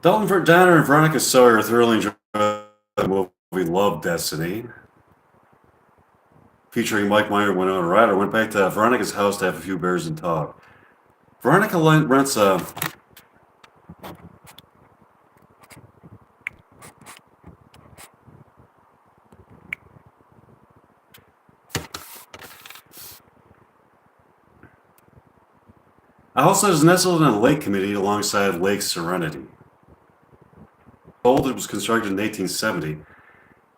Donner and Veronica Sawyer thoroughly enjoyed the movie Love Destiny, featuring Mike Meyer and Winona Ryder. Went back to Veronica's house to have a few beers and talk. Veronica rents a house that is nestled in a lake community alongside Lake Serenity. Old, it was constructed in 1870,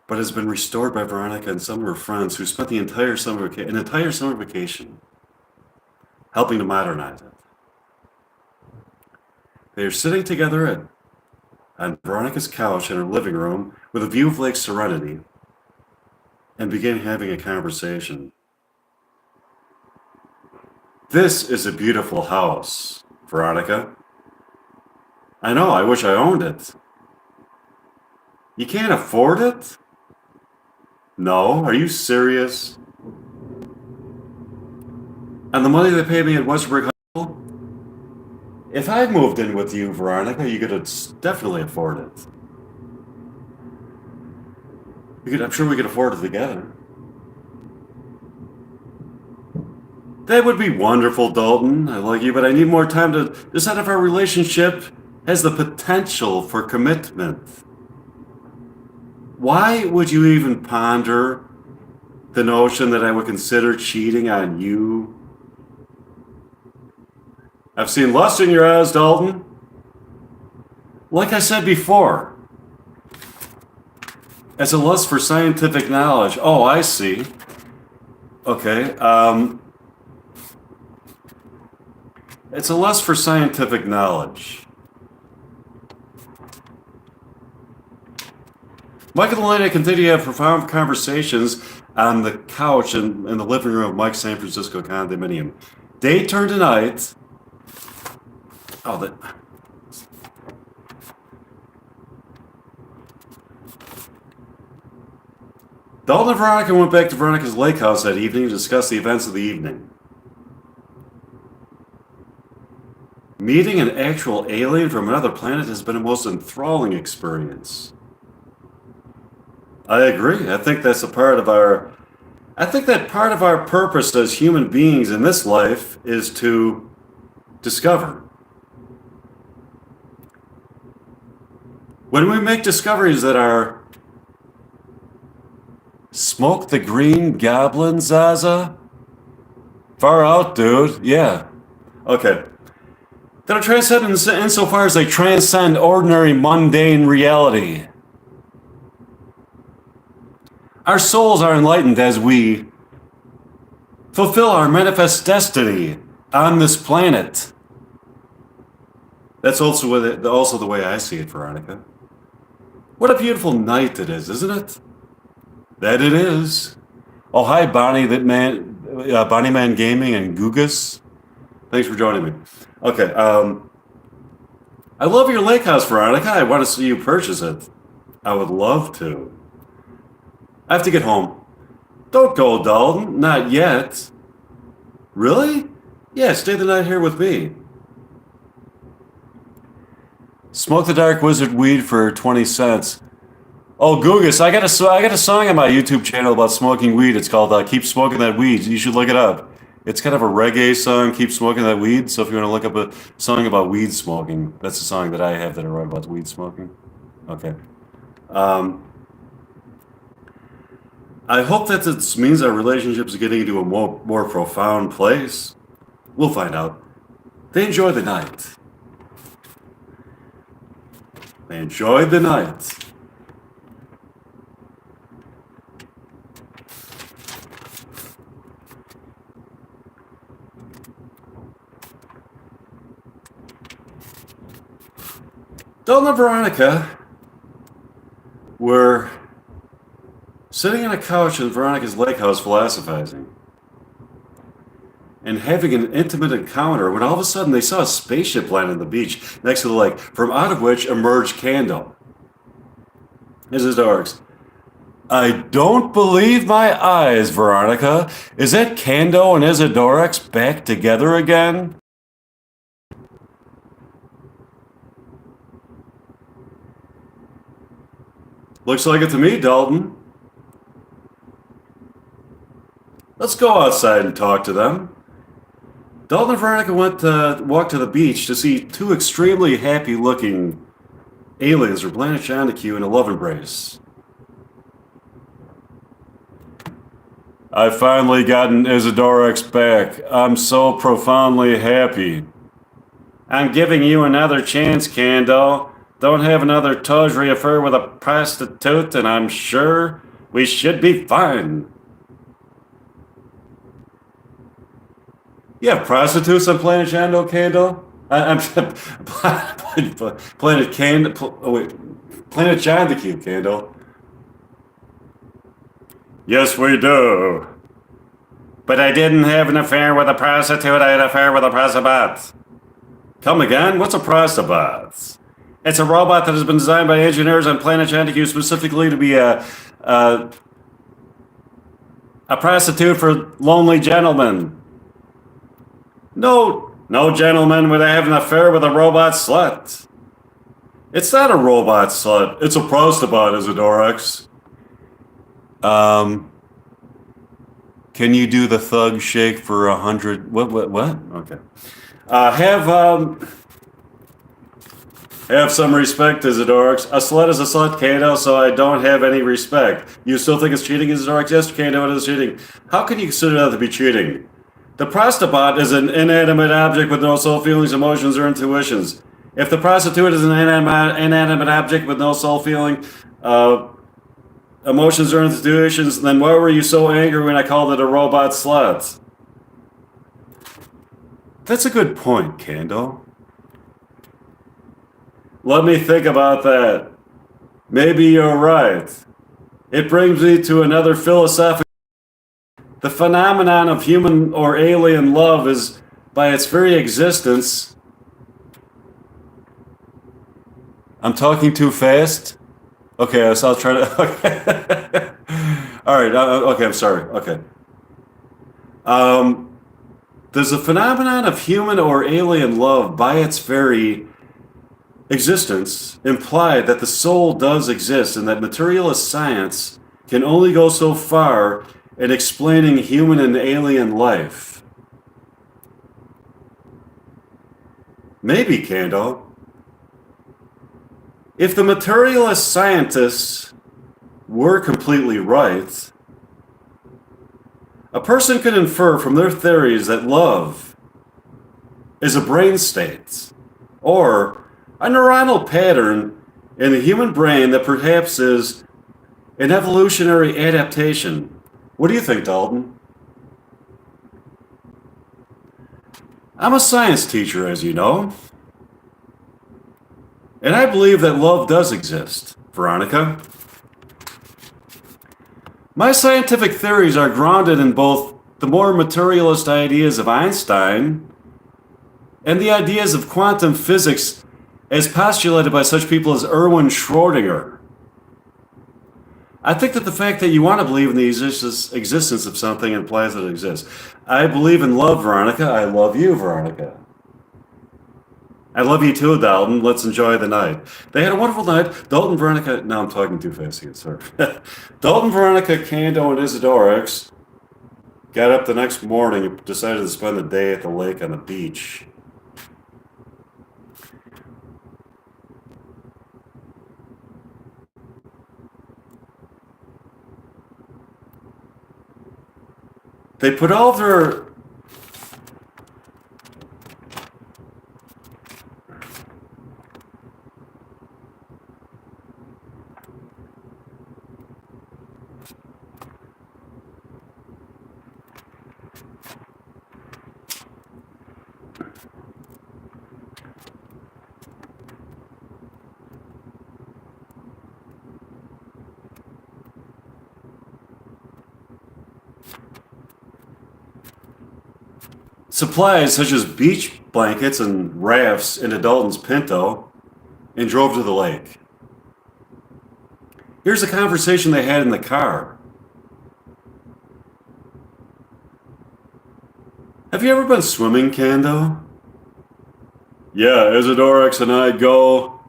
but has been restored by Veronica and some of her friends who spent an entire summer vacation helping to modernize it. They are sitting together on Veronica's couch in her living room with a view of Lake Serenity and begin having a conversation. This is a beautiful house, Veronica. I know, I wish I owned it. You can't afford it? No, are you serious? And the money they paid me at Westbrook High School? If I moved in with you, Veronica, you could definitely afford it. I'm sure we could afford it together. That would be wonderful, Dalton. I like you, but I need more time to decide if our relationship has the potential for commitment. Why would you even ponder the notion that I would consider cheating on you? I've seen lust in your eyes, Dalton. Like I said before, it's a lust for scientific knowledge. Oh, I see. Okay, it's a lust for scientific knowledge. Mike and Elena continue to have profound conversations on the couch in the living room of Mike's San Francisco condominium. Day turned to night. Dalton and Veronica went back to Veronica's lake house that evening to discuss the events of the evening. Meeting an actual alien from another planet has been a most enthralling experience. I agree. I think that part of our purpose as human beings in this life is to discover. When we make discoveries that are smoke the green goblin, Zaza? Far out, dude. Yeah. Okay. That are transcendent insofar as they transcend ordinary mundane reality. Our souls are enlightened as we fulfill our manifest destiny on this planet. That's also the way I see it, Veronica. What a beautiful night it is, isn't it? That it is. Oh, hi, Bonnie Man Gaming and Gugus. Thanks for joining me. Okay, I love your lake house, Veronica. I want to see you purchase it. I would love to. I have to get home. Don't go, Dalton. Not yet. Really? Yeah, stay the night here with me. Smoke the Dark Wizard weed for 20 cents. Oh, Gugus, I got a song on my YouTube channel about smoking weed. It's called Keep Smoking That Weed. You should look it up. It's kind of a reggae song, Keep Smoking That Weed. So if you want to look up a song about weed smoking, that's the song that I have that I write about weed smoking. Okay. I hope that this means our relationship is getting into a more profound place. We'll find out. They enjoy the night. They enjoyed the night. Dalton and Veronica were sitting on a couch in Veronica's lake house philosophizing and having an intimate encounter when all of a sudden they saw a spaceship land on the beach next to the lake, from out of which emerged Kando. Isidorix. I don't believe my eyes, Veronica. Is that Kando and Isidorix back together again? Looks like it to me, Dalton. Let's go outside and talk to them. Dalton and Veronica went to walk to the beach to see two extremely happy-looking aliens replenish Q in a love embrace. I've finally gotten Isidorex back. I'm so profoundly happy. I'm giving you another chance, Kando. Don't have another tawdry affair with a prostitute, and I'm sure we should be fine. You have prostitutes on Planet Shando, Kando? I'm Planet Kando. Oh wait, Planet John the Cube, Kando. Yes, we do. But I didn't have an affair with a prostitute. I had an affair with a prostitute. Come again? What's a prostitute? It's a robot that has been designed by engineers on Planet Chanticue specifically to be a prostitute for lonely gentlemen. No gentleman would have an affair with a robot slut. It's not a robot slut. It's a prostitute, Isidorex. Can you do the thug shake for 100? What? Okay. Have some respect, Isidorex. A slut is a slut, Kano, so I don't have any respect. You still think it's cheating, Isidorex? Yes, Kano, it is cheating. How can you consider that to be cheating? The prostitute is an inanimate object with no soul, feelings, emotions, or intuitions. If the prostitute is an inanimate object with no soul, feeling, emotions, or intuitions, then why were you so angry when I called it a robot slut? That's a good point, Kando. Let me think about that. Maybe you're right. It brings me to another philosophical. The phenomenon of human or alien love is, by its very existence... I'm talking too fast? Okay, so I'll try to... Okay. All right, okay, I'm sorry. Okay. Does the phenomenon of human or alien love, by its very existence, imply that the soul does exist and that materialist science can only go so far in explaining human and alien life? Maybe, Kando. If the materialist scientists were completely right, a person could infer from their theories that love is a brain state, or a neuronal pattern in the human brain that perhaps is an evolutionary adaptation. What do you think, Dalton? I'm a science teacher, as you know. And I believe that love does exist, Veronica. My scientific theories are grounded in both the more materialist ideas of Einstein and the ideas of quantum physics as postulated by such people as Erwin Schrödinger. I think that the fact that you want to believe in the existence of something implies that it exists. I believe in love, Veronica. I love you, Veronica. I love you too, Dalton. Let's enjoy the night. They had a wonderful night. Dalton, Veronica... No, I'm talking too fast again, sorry. Dalton, Veronica, Kando, and Isidorex got up the next morning and decided to spend the day at the lake on the beach. They put all their... supplies such as beach blankets and rafts into Dalton's Pinto and drove to the lake. Here's a conversation they had in the car. Have you ever been swimming, Kando? Yeah, Isidorex and I go.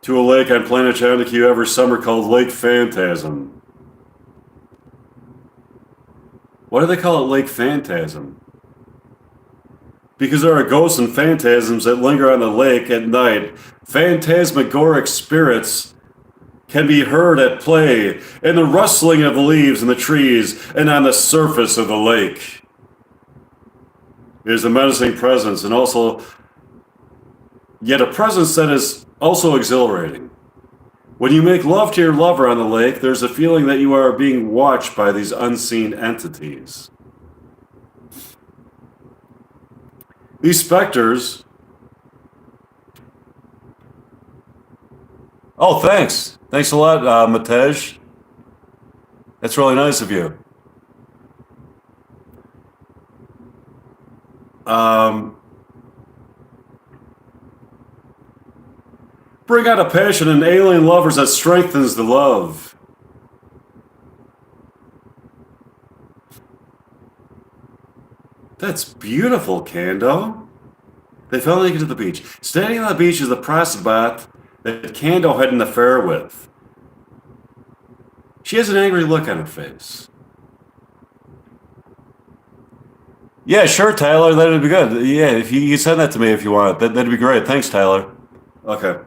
to a lake on planet Chanticleer every summer called Lake Phantasm. Why do they call it Lake Phantasm? Because there are ghosts and phantasms that linger on the lake at night. Phantasmagoric spirits can be heard at play in the rustling of the leaves in the trees and on the surface of the lake. It is a menacing presence, and also yet a presence that is also exhilarating. When you make love to your lover on the lake, there's a feeling that you are being watched by these unseen entities. These specters... Oh, thanks. Thanks a lot, Matej. That's really nice of you. Bring out a passion in alien lovers that strengthens the love. That's beautiful, Kando. They fell naked to the beach. Standing on the beach is the prostitute that Kando had an affair with. She has an angry look on her face. Yeah, sure, Tyler. That'd be good. Yeah, if you send that to me if you want, that'd be great. Thanks, Tyler. Okay.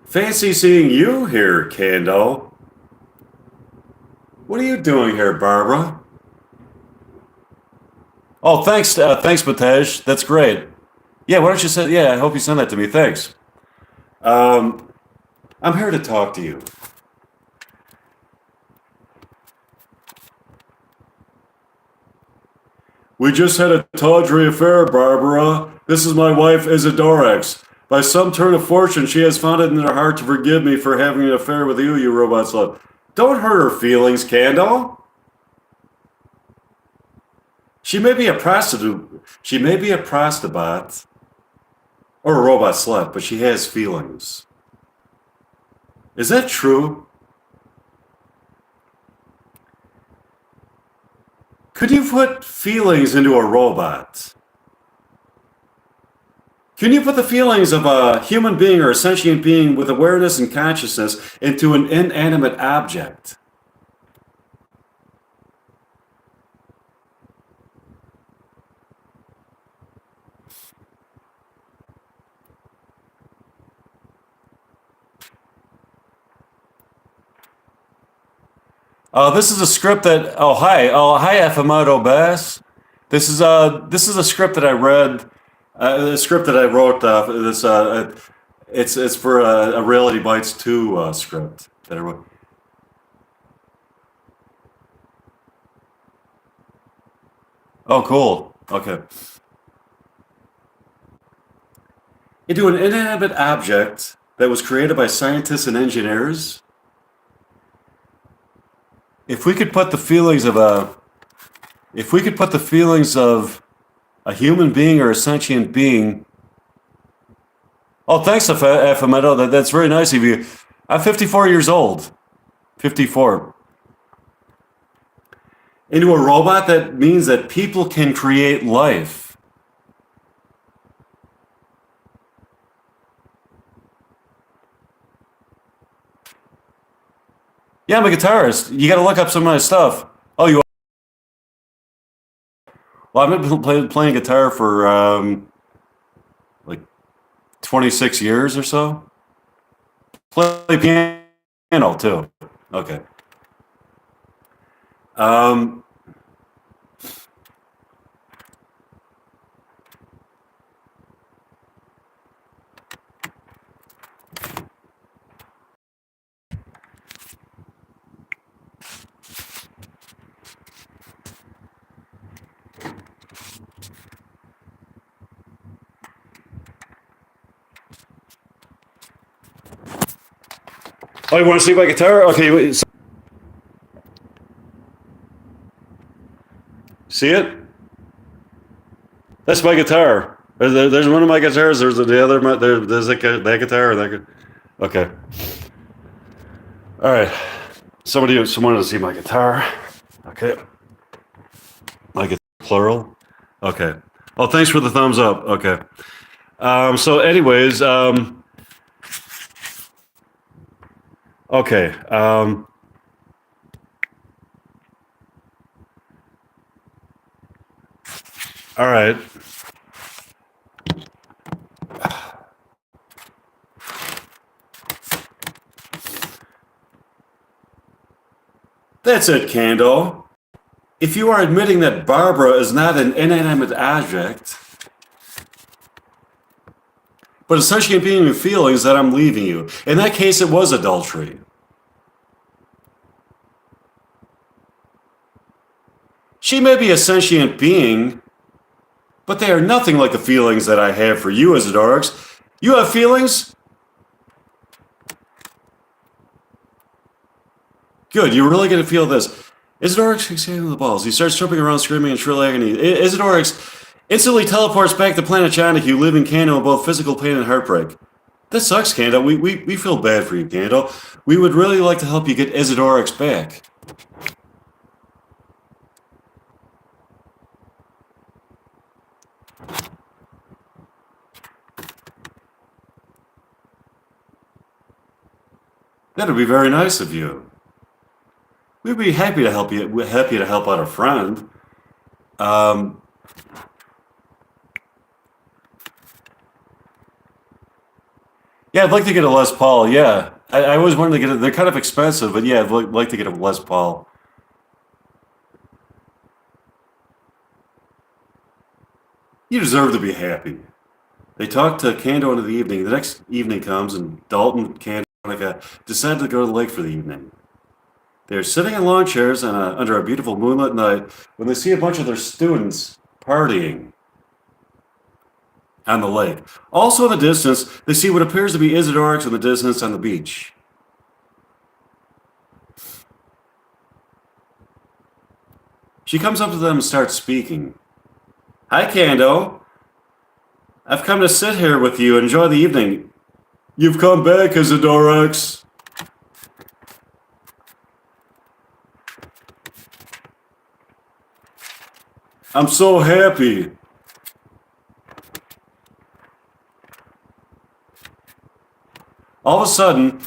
Fancy seeing you here, Kando. What are you doing here, Barbara? Oh, thanks, Matej. That's great. Yeah, why don't you send? Yeah, I hope you send that to me. Thanks. I'm here to talk to you. We just had a tawdry affair, Barbara. This is my wife, Isidorex. By some turn of fortune, she has found it in her heart to forgive me for having an affair with you, you robot slut. Don't hurt her feelings, Kando. She may be a prostitute. She may be a prostitute or a robot slut, but she has feelings. Is that true? Could you put feelings into a robot? Can you put the feelings of a human being or a sentient being with awareness and consciousness into an inanimate object? This is a script that. Oh hi, Afamato Bass. This is a script that I read. The script that I wrote. It's for a Reality Bites 2 script that I wrote. Oh, cool. Okay. Into an inanimate object that was created by scientists and engineers. If we could put the feelings of a human being or a sentient being. Oh, thanks, Afamato. That's very nice of you. I'm 54 years old. 54. Into a robot, that means that people can create life. Yeah, I'm a guitarist. You got to look up some of my stuff. Oh, you. Well, I've been playing guitar for like 26 years or so. Play piano too. Okay. Oh, you want to see my guitar? Okay, wait, see it? That's my guitar. There's one of my guitars. There's the other. There's that guitar. Okay. All right. Someone to see my guitar. Okay. My guitar, plural. Okay. Oh, thanks for the thumbs up. Okay. So, anyways, okay. All right. That's it, Candle. If you are admitting that Barbara is not an inanimate object, but a sentient being with feelings, then I'm leaving you. In that case, it was adultery. She may be a sentient being, but they are nothing like the feelings that I have for you, Isidorix. You have feelings? Good, you're really going to feel this. Isidorix examining the balls. He starts jumping around, screaming in shrill agony. Isidorix instantly teleports back to planet Chonic. You live in Kando in both physical pain and heartbreak. This sucks, Kando. We feel bad for you, Kando. We would really like to help you get Isidorix back. That'd be very nice of you. We'd be happy to help you. We're happy to help out a friend. Um, yeah, I'd like to get a Les Paul. Yeah, I always wanted to get it. They're kind of expensive, but yeah, I'd like to get a Les Paul. You deserve to be happy. They talk to Kando into the evening. The next evening comes, and Dalton, Kando, and Monica decide to go to the lake for the evening. They're sitting in lawn chairs under a beautiful moonlit night when they see a bunch of their students partying on the lake. Also in the distance, they see what appears to be Isidorix in the distance on the beach. She comes up to them and starts speaking. Hi, Kando. I've come to sit here with you and enjoy the evening. You've come back, Isidorix. I'm so happy. All of a sudden,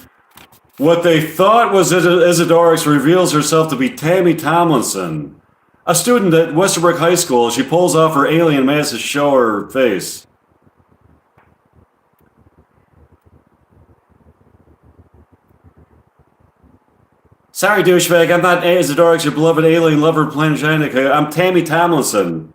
what they thought was Isidorix reveals herself to be Tammy Tomlinson, a student at Westerbrook High School. She pulls off her alien mask to show her face. Sorry, douchebag, I'm not Isidorix, your beloved alien lover, Planet Janica. I'm Tammy Tomlinson.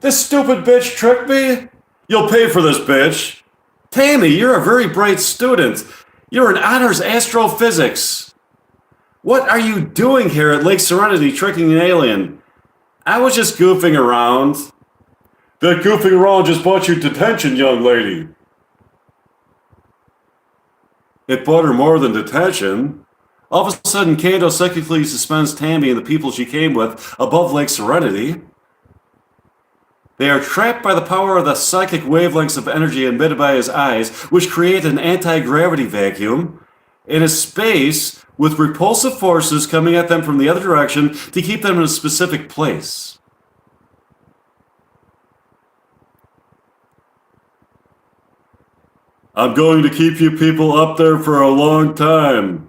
This stupid bitch tricked me? You'll pay for this, bitch. Tammy, you're a very bright student. You're in honors astrophysics. What are you doing here at Lake Serenity tricking an alien? I was just goofing around. That goofing around just bought you detention, young lady. It bought her more than detention. All of a sudden, Kando psychically suspends Tammy and the people she came with above Lake Serenity. They are trapped by the power of the psychic wavelengths of energy emitted by his eyes, which create an anti-gravity vacuum in a space with repulsive forces coming at them from the other direction to keep them in a specific place. I'm going to keep you people up there for a long time.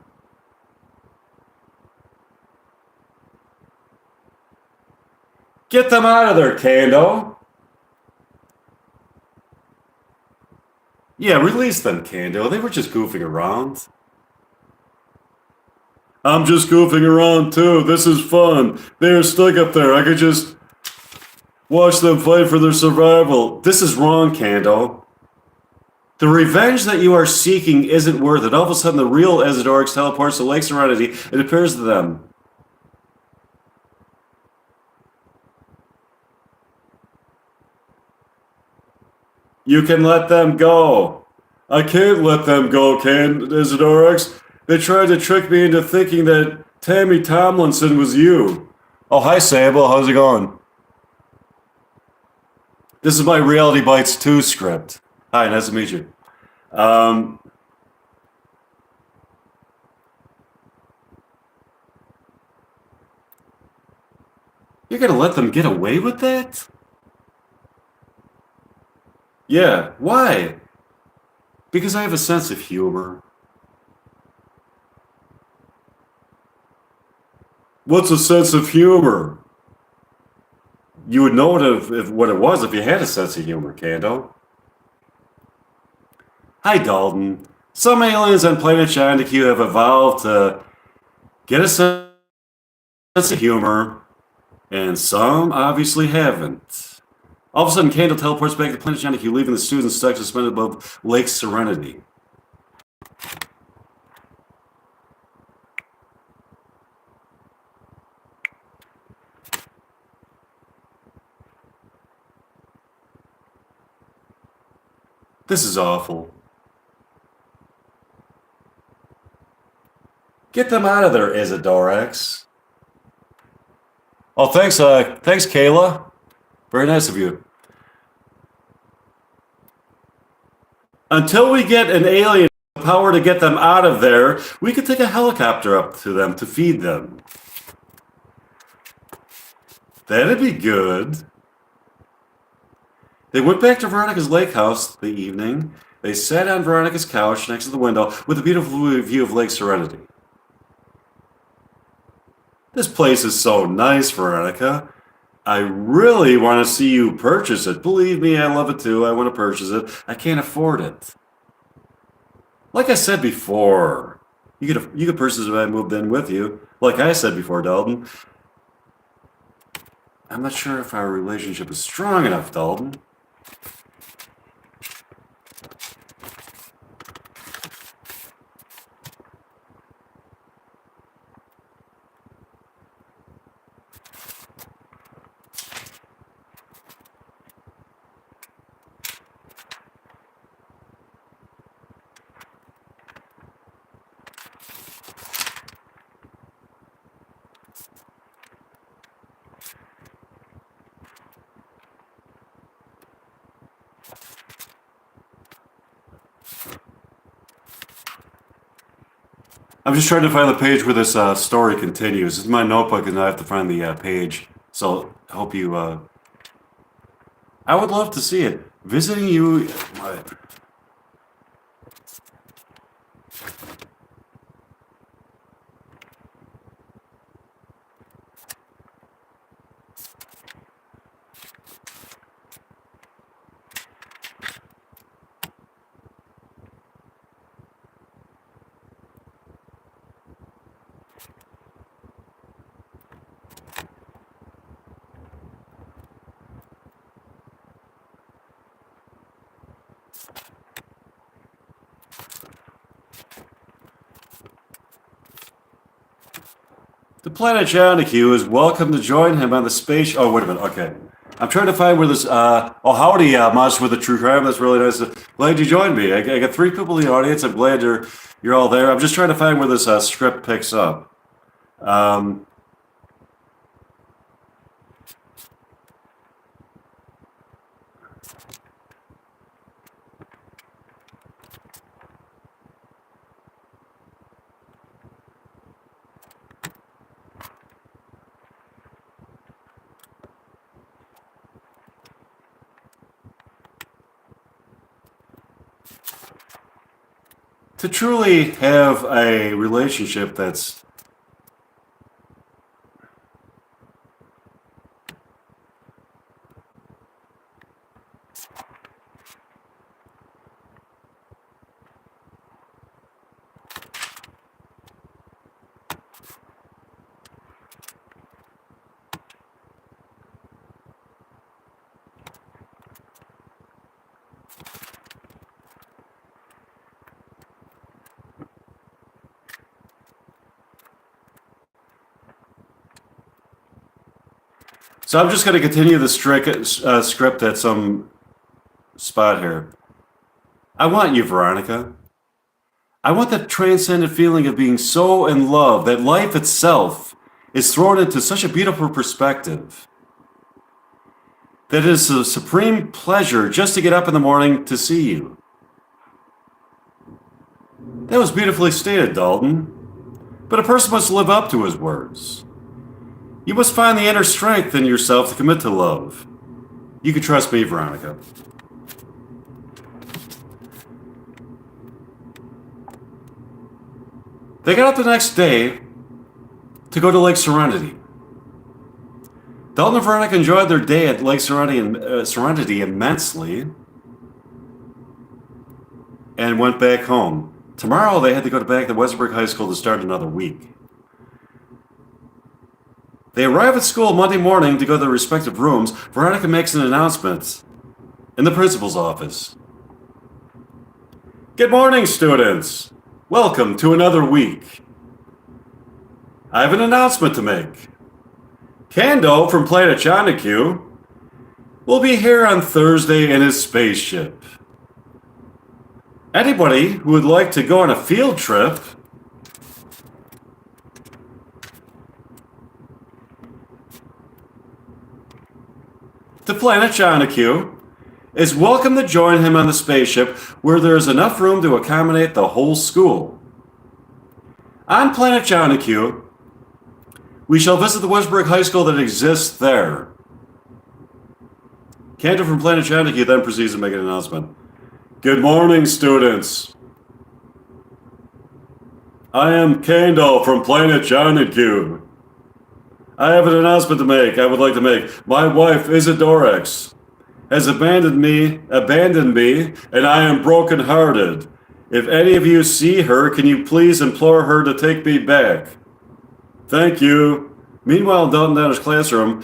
Get them out of there, Kando. Yeah, release them, Kando. They were just goofing around. I'm just goofing around too. This is fun. They're stuck up there. I could just watch them fight for their survival. This is wrong, Kando. The revenge that you are seeking isn't worth it. All of a sudden, the real Isidorix teleports to Lake Serenity. It appears to them. You can let them go. I can't let them go, Isidorix. They tried to trick me into thinking that Tammy Tomlinson was you. Oh, hi, Sable. How's it going? This is my Reality Bites 2 script. Hi, nice to meet you. You're gonna let them get away with that? Yeah, why? Because I have a sense of humor. What's a sense of humor? You would know if what it was if you had a sense of humor, Kando. Hi, Dalton. Some aliens on planet Chandiku have evolved to get a sense of humor, and some obviously haven't. All of a sudden, Kando teleports back to planet Chandiku, leaving the students stuck suspended above Lake Serenity. This is awful. Get them out of there, Isadorex. Oh, thanks, Kayla. Very nice of you. Until we get an alien power to get them out of there, we could take a helicopter up to them to feed them. That'd be good. They went back to Veronica's lake house the evening. They sat on Veronica's couch next to the window with a beautiful view of Lake Serenity. This place is so nice, Veronica. I really want to see you purchase it. Believe me, I love it too. I want to purchase it. I can't afford it. Like I said before, you could purchase it if I moved in with you. Like I said before, Dalton. I'm not sure if our relationship is strong enough, Dalton. I'm just trying to find the page where this story continues. This is my notebook, and I have to find the page. So I hope you. I would love to see it. Visiting you. The planet Chandiku is welcome to join him on the space. Oh, wait a minute. Okay. I'm trying to find where this. Oh, howdy, Monster with a True Crime. That's really nice. Glad you joined me. I got three people in the audience. I'm glad you're all there. I'm just trying to find where this script picks up. Um, to truly have a relationship that's so I'm just going to continue the script at some spot here. I want you, Veronica. I want that transcendent feeling of being so in love that life itself is thrown into such a beautiful perspective. That it is a supreme pleasure just to get up in the morning to see you. That was beautifully stated, Dalton. But a person must live up to his words. You must find the inner strength in yourself to commit to love. You can trust me, Veronica. They got up the next day to go to Lake Serenity. Dalton and Veronica enjoyed their day at Lake Serenity immensely and went back home. Tomorrow they had to go back to Westbrook High School to start another week. They arrive at school Monday morning to go to their respective rooms. Veronica makes an announcement in the principal's office. Good morning, students. Welcome to another week. I have an announcement to make. Kando from Planet Chanakyu will be here on Thursday in his spaceship. Anybody who would like to go on a field trip to Planet Chanakyu is welcome to join him on the spaceship where there is enough room to accommodate the whole school. On Planet Chanakyu, we shall visit the Westbrook High School that exists there. Kando from Planet Chanakyu then proceeds to make an announcement. Good morning, students. I am Kando from Planet Chanakyu. I have an announcement to make. I would like to make. My wife, Isidorex, has abandoned me, and I am brokenhearted. If any of you see her, can you please implore her to take me back? Thank you. Meanwhile, Dalton down his classroom,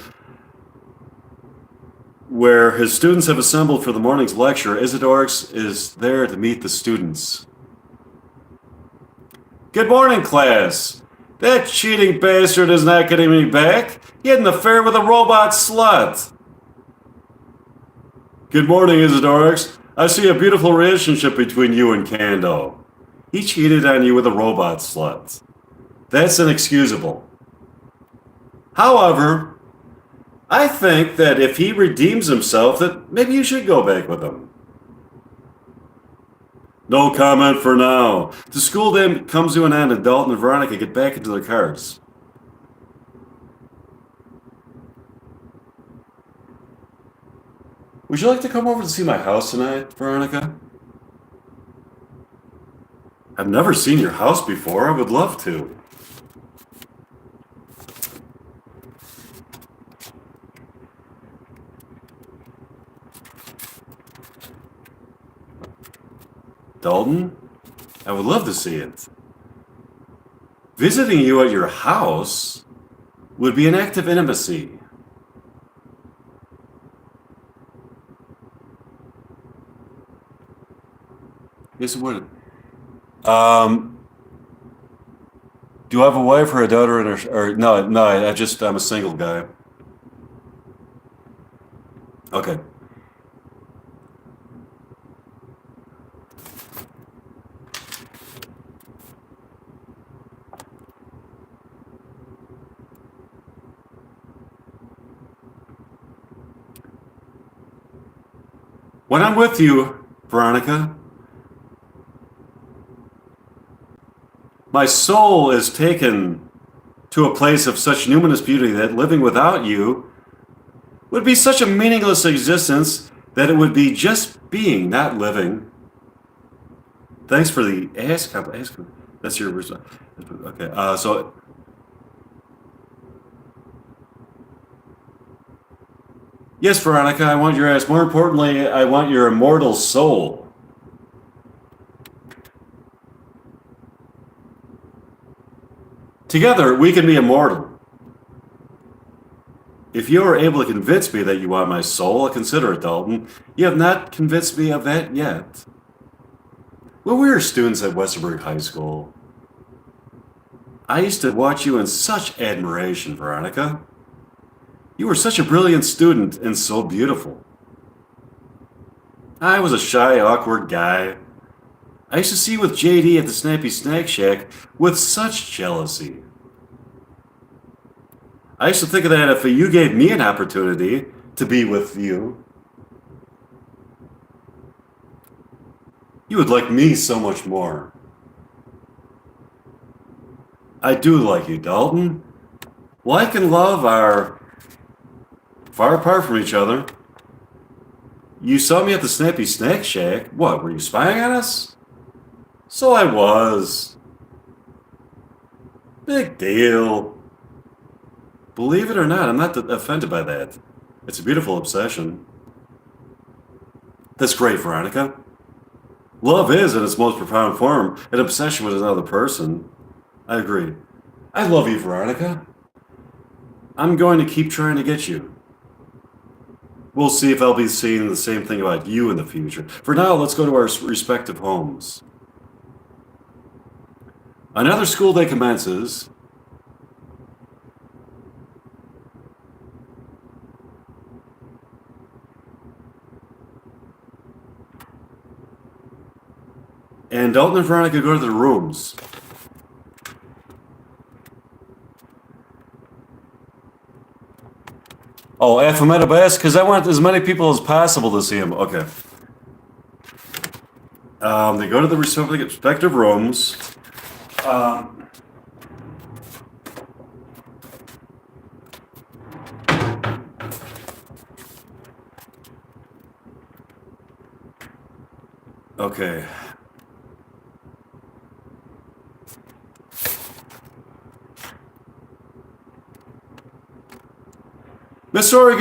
where his students have assembled for the morning's lecture, Isidorex is there to meet the students. Good morning, class. That cheating bastard is not getting me back. He had an affair with a robot slut. Good morning, Isidorex. I see a beautiful relationship between you and Kando. He cheated on you with a robot slut. That's inexcusable. However, I think that if he redeems himself, that maybe you should go back with him. No comment for now. The school day comes to an end and Dalton and Veronica get back into their cars. Would you like to come over to see my house tonight, Veronica? I've never seen your house before. I would love to. Dalton, I would love to see it. Visiting you at your house would be an act of intimacy. Yes, it would. Do you have a wife or a daughter? No, I'm a single guy. Okay. When I'm with you, Veronica, my soul is taken to a place of such numinous beauty that living without you would be such a meaningless existence that it would be just being, not living. Thanks for the ask. That's your response. Okay, so... Yes, Veronica, I want your ass. More importantly, I want your immortal soul. Together, we can be immortal. If you are able to convince me that you want my soul, I'll consider it, Dalton. You have not convinced me of that yet. When we were students at Westbrook High School, I used to watch you in such admiration, Veronica. You were such a brilliant student and so beautiful. I was a shy, awkward guy. I used to see you with JD at the Snappy Snack Shack with such jealousy. I used to think that if you gave me an opportunity to be with you, you would like me so much more. I do like you, Dalton. Like and love are far apart from each other. You saw me at the Snappy Snack Shack. What, were you spying on us? So I was. Big deal. Believe it or not, I'm not offended by that. It's a beautiful obsession. That's great, Veronica. Love is, in its most profound form, an obsession with another person. I agree. I love you, Veronica. I'm going to keep trying to get you. We'll see if I'll be saying the same thing about you in the future. For now, let's go to our respective homes. Another school day commences. And Dalton and Veronica go to their rooms. Oh, alphabetical best? Because I want as many people as possible to see him. Okay. They go to the respective rooms. Okay. Miss Sora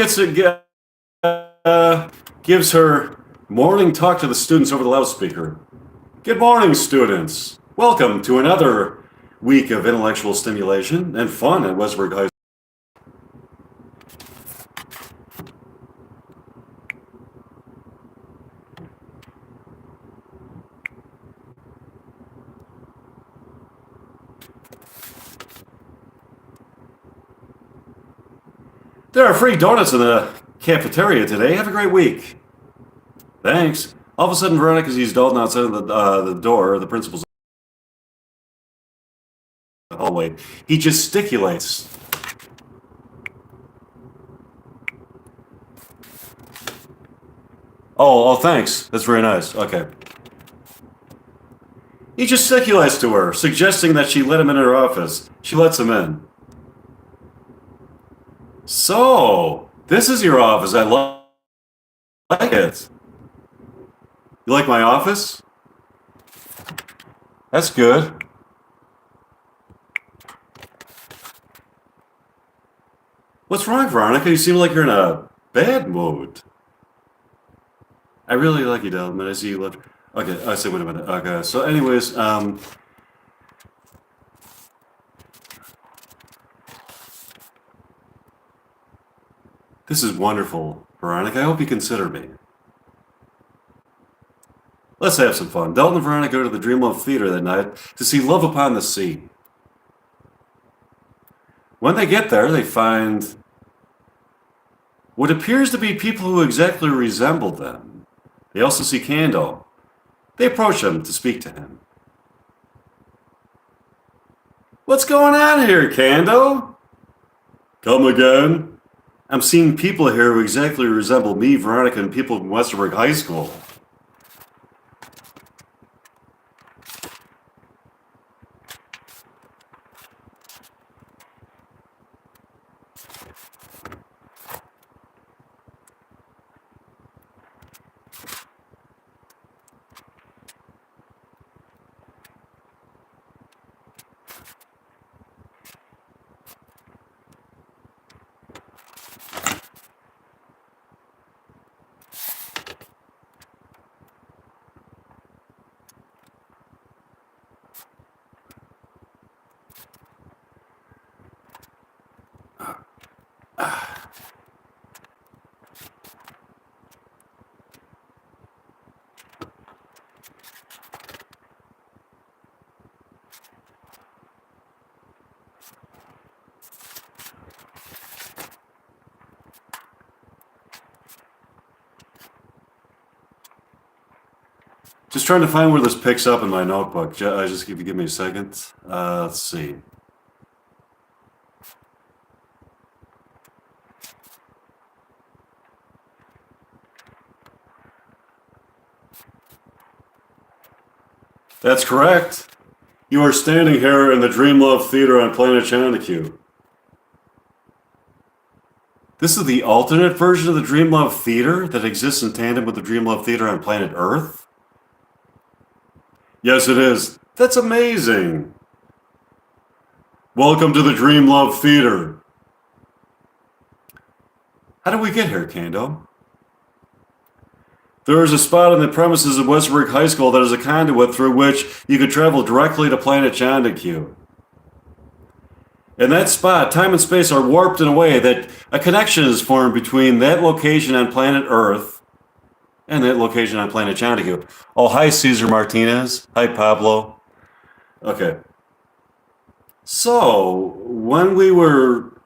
gives her morning talk to the students over the loudspeaker. Good morning, students. Welcome to another week of intellectual stimulation and fun at Westburg High School. There are free donuts in the cafeteria today. Have a great week. Thanks. All of a sudden, Veronica sees Dalton outside of the door. The principal's hallway. He gesticulates. Oh, thanks. That's very nice. Okay. He gesticulates to her, suggesting that she let him in her office. She lets him in. So, this is your office. I like it. You like my office? That's good. What's wrong, Veronica? You seem like you're in a bad mood. I really like you, Dalton. I see you left. Okay, I said, wait a minute. Okay, so anyways, this is wonderful, Veronica. I hope you consider me. Let's have some fun. Dalton and Veronica go to the Dreamlove Theater that night to see Love Upon the Sea. When they get there, they find what appears to be people who exactly resemble them. They also see Kando. They approach him to speak to him. What's going on here, Kando? Come again? I'm seeing people here who exactly resemble me, Veronica, and people from Westerberg High School. Just trying to find where this picks up in my notebook. Just if you give me a second. Let's see. That's correct. You are standing here in the Dreamlove Theater on Planet Chanticue. This is the alternate version of the Dream Love Theater that exists in tandem with the Dream Love Theater on planet Earth? Yes, it is. That's amazing. Welcome to the Dream Love Theater. How did we get here, Kando? There is a spot on the premises of Westbrook High School that is a conduit through which you could travel directly to planet Chandaku. In that spot, time and space are warped in a way that a connection is formed between that location on planet Earth and that location on planet Chandaku. Oh, hi, Cesar Martinez. Hi, Pablo. Okay. So, when we were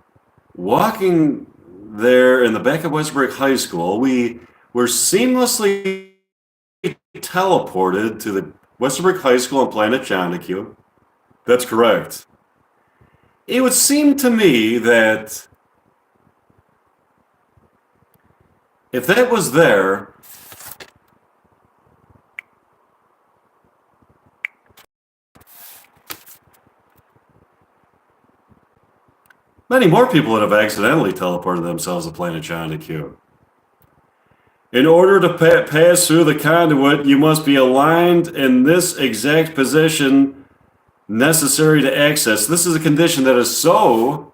walking there in the back of Westbrook High School, we were seamlessly teleported to the Westbrook High School on planet Chandaku. That's correct. It would seem to me that if that was there, many more people would have accidentally teleported themselves to planet Chandaku. In order to pass through the conduit, you must be aligned in this exact position necessary to access. This is a condition that is so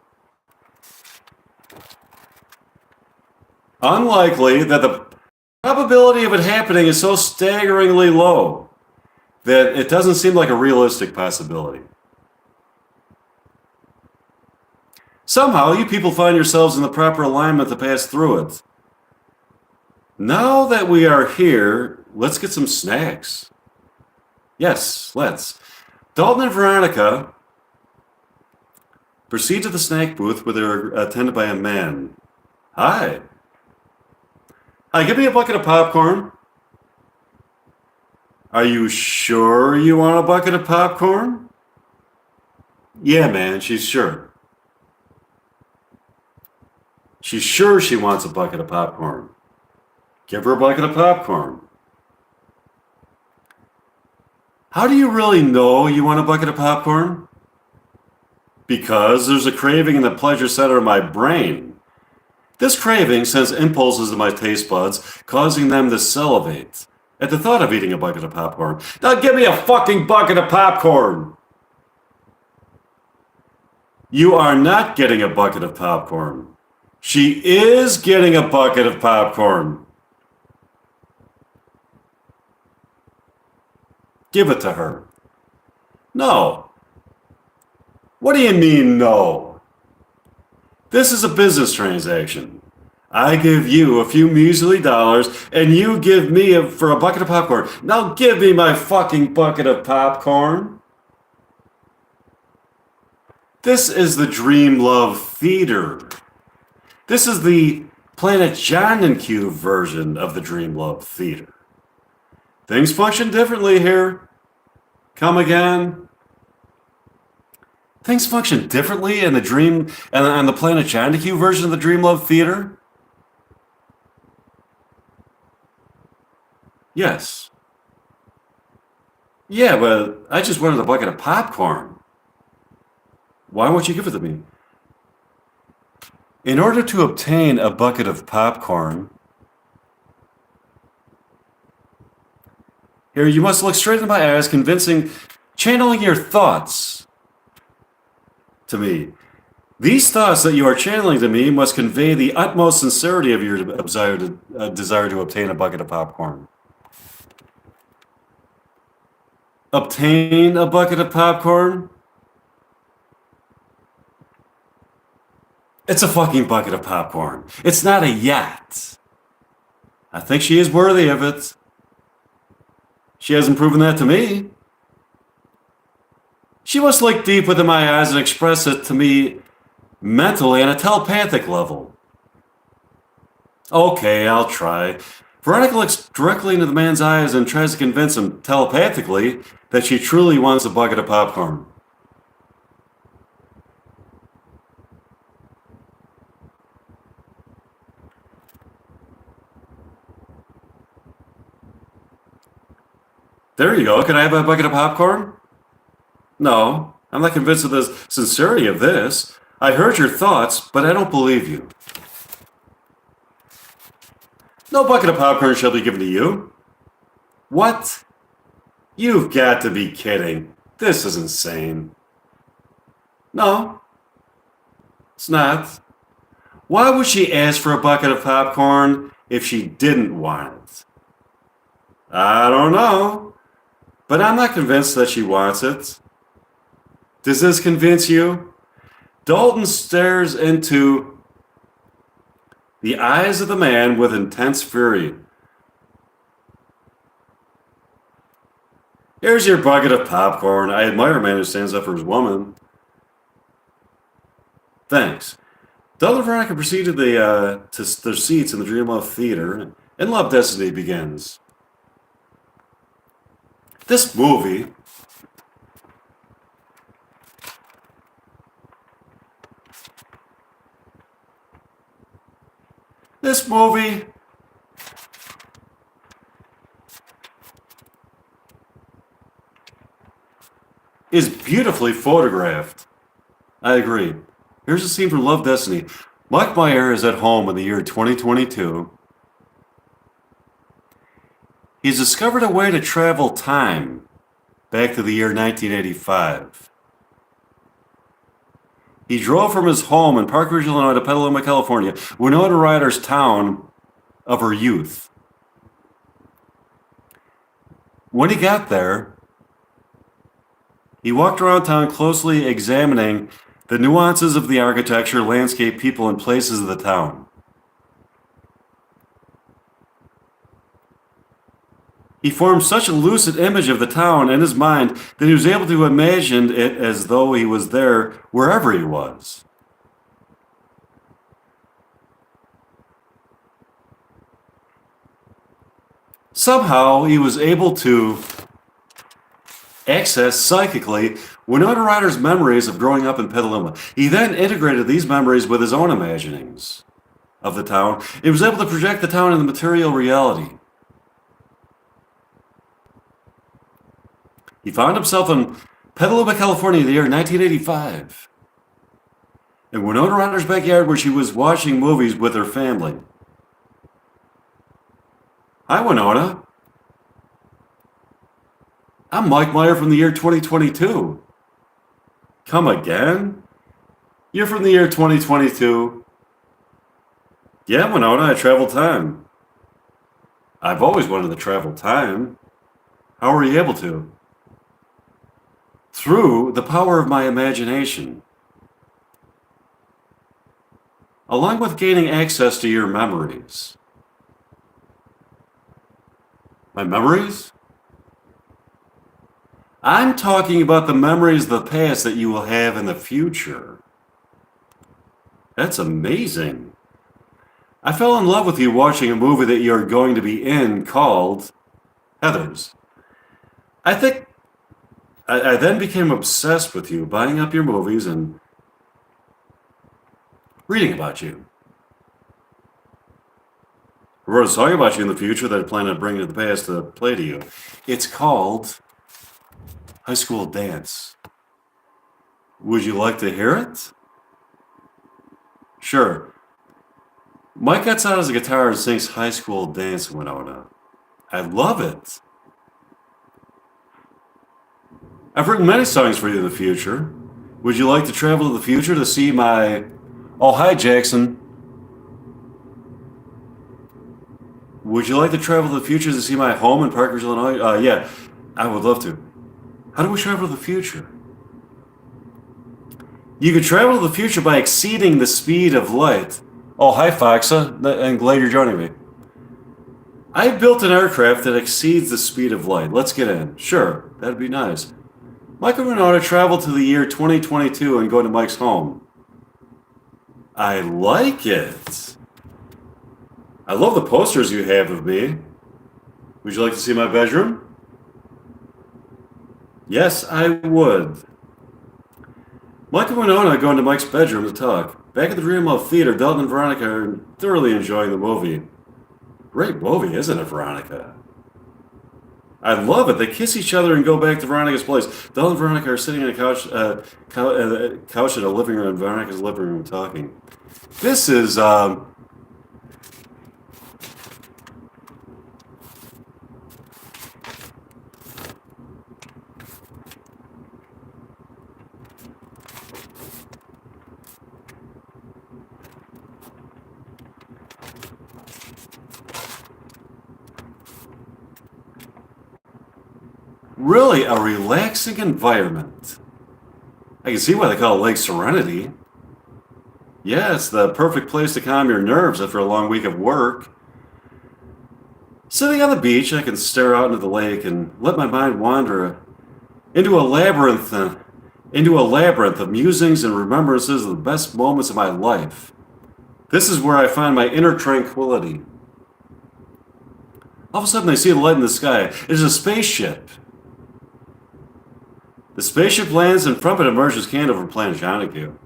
unlikely that the probability of it happening is so staggeringly low that it doesn't seem like a realistic possibility. Somehow, you people find yourselves in the proper alignment to pass through it. Now that we are here, let's get some snacks. Yes, let's. Dalton and Veronica proceed to the snack booth where they're attended by a man. Hi. Hi, give me a bucket of popcorn. Are you sure you want a bucket of popcorn? Yeah, man, she's sure. She's sure she wants a bucket of popcorn. Give her a bucket of popcorn. How do you really know you want a bucket of popcorn? Because there's a craving in the pleasure center of my brain. This craving sends impulses to my taste buds, causing them to salivate at the thought of eating a bucket of popcorn. Now give me a fucking bucket of popcorn! You are not getting a bucket of popcorn. She is getting a bucket of popcorn. Give it to her. No. What do you mean, no? This is a business transaction. I give you a few measly dollars, and you give me for a bucket of popcorn. Now give me my fucking bucket of popcorn. This is the Dream Love Theater. This is the Planet Chandaku version of the Dream Love Theater. Things function differently here. Come again. Things function differently in the Dream and on the Planet Chandaku version of the Dream Love Theater. Yes. Yeah, but I just wanted a bucket of popcorn. Why won't you give it to me? In order to obtain a bucket of popcorn, here you must look straight into my eyes, channeling your thoughts to me. These thoughts that you are channeling to me must convey the utmost sincerity of your desire to obtain a bucket of popcorn. Obtain a bucket of popcorn? It's a fucking bucket of popcorn. It's not a yacht. I think she is worthy of it. She hasn't proven that to me. She must look deep within my eyes and express it to me mentally on a telepathic level. Okay, I'll try. Veronica looks directly into the man's eyes and tries to convince him telepathically that she truly wants a bucket of popcorn. There you go. Can I have a bucket of popcorn? No, I'm not convinced of the sincerity of this. I heard your thoughts, but I don't believe you. No bucket of popcorn shall be given to you. What? You've got to be kidding. This is insane. No, it's not. Why would she ask for a bucket of popcorn if she didn't want it? I don't know, but I'm not convinced that she wants it. Does this convince you? Dalton stares into the eyes of the man with intense fury. Here's your bucket of popcorn. I admire a man who stands up for his woman. Thanks. Dalton and Veronica proceed to their seats in the Dream Love Theater, and Love Destiny begins. This movie is beautifully photographed. I agree. Here's a scene from Love Destiny. Mike Meyer is at home in the year 2022. He's discovered a way to travel time back to the year 1985. He drove from his home in Park Ridge, Illinois to Petaluma, California, Winona Ryder's town of her youth. When he got there, he walked around town closely examining the nuances of the architecture, landscape, people, and places of the town. He formed such a lucid image of the town in his mind that he was able to imagine it as though he was there wherever he was. Somehow he was able to access psychically Winona Ryder's memories of growing up in Petaluma. He then integrated these memories with his own imaginings of the town. He was able to project the town into material reality. He found himself in Petaluma, California in the year 1985. In Winona Ryder's backyard where she was watching movies with her family. Hi, Winona. I'm Mike Meyer from the year 2022. Come again? You're from the year 2022. Yeah, Winona, I travel time. I've always wanted to travel time. How were you able to? Through the power of my imagination. Along with gaining access to your memories. My memories? I'm talking about the memories of the past that you will have in the future. That's amazing. I fell in love with you watching a movie that you're going to be in called Heathers. I then became obsessed with you, buying up your movies and reading about you. I wrote a song about you in the future that I plan on bringing to the past to play to you. It's called High School Dance. Would you like to hear it? Sure. Mike gets out his guitar and sings High School Dance, Winona. I love it. I've written many songs for you in the future. Would you like to travel to the future to see my... Oh, hi, Jackson. Would you like to travel to the future to see my home in Park Ridge, Illinois? Yeah, I would love to. How do we travel to the future? You could travel to the future by exceeding the speed of light. Oh, hi, Foxa. I'm glad you're joining me. I built an aircraft that exceeds the speed of light. Let's get in. Sure, that'd be nice. Mike and Winona travel to the year 2022 and go to Mike's home. I like it. I love the posters you have of me. Would you like to see my bedroom? Yes, I would. Mike and Winona go into Mike's bedroom to talk. Back at the Dream Love Theater, Dalton and Veronica are thoroughly enjoying the movie. Great movie, isn't it, Veronica? I love it. They kiss each other and go back to Veronica's place. Dalton and Veronica are sitting on a couch in a living room, in Veronica's living room, talking. This is Really a relaxing environment. I can see why they call it Lake Serenity. Yeah, it's the perfect place to calm your nerves after a long week of work. Sitting on the beach, I can stare out into the lake and let my mind wander into a labyrinth of musings and remembrances of the best moments of my life. This is where I find my inner tranquility. All of a sudden, I see a light in the sky. It is a spaceship. The spaceship lands and from it emerges Candace from Planet Jonahue.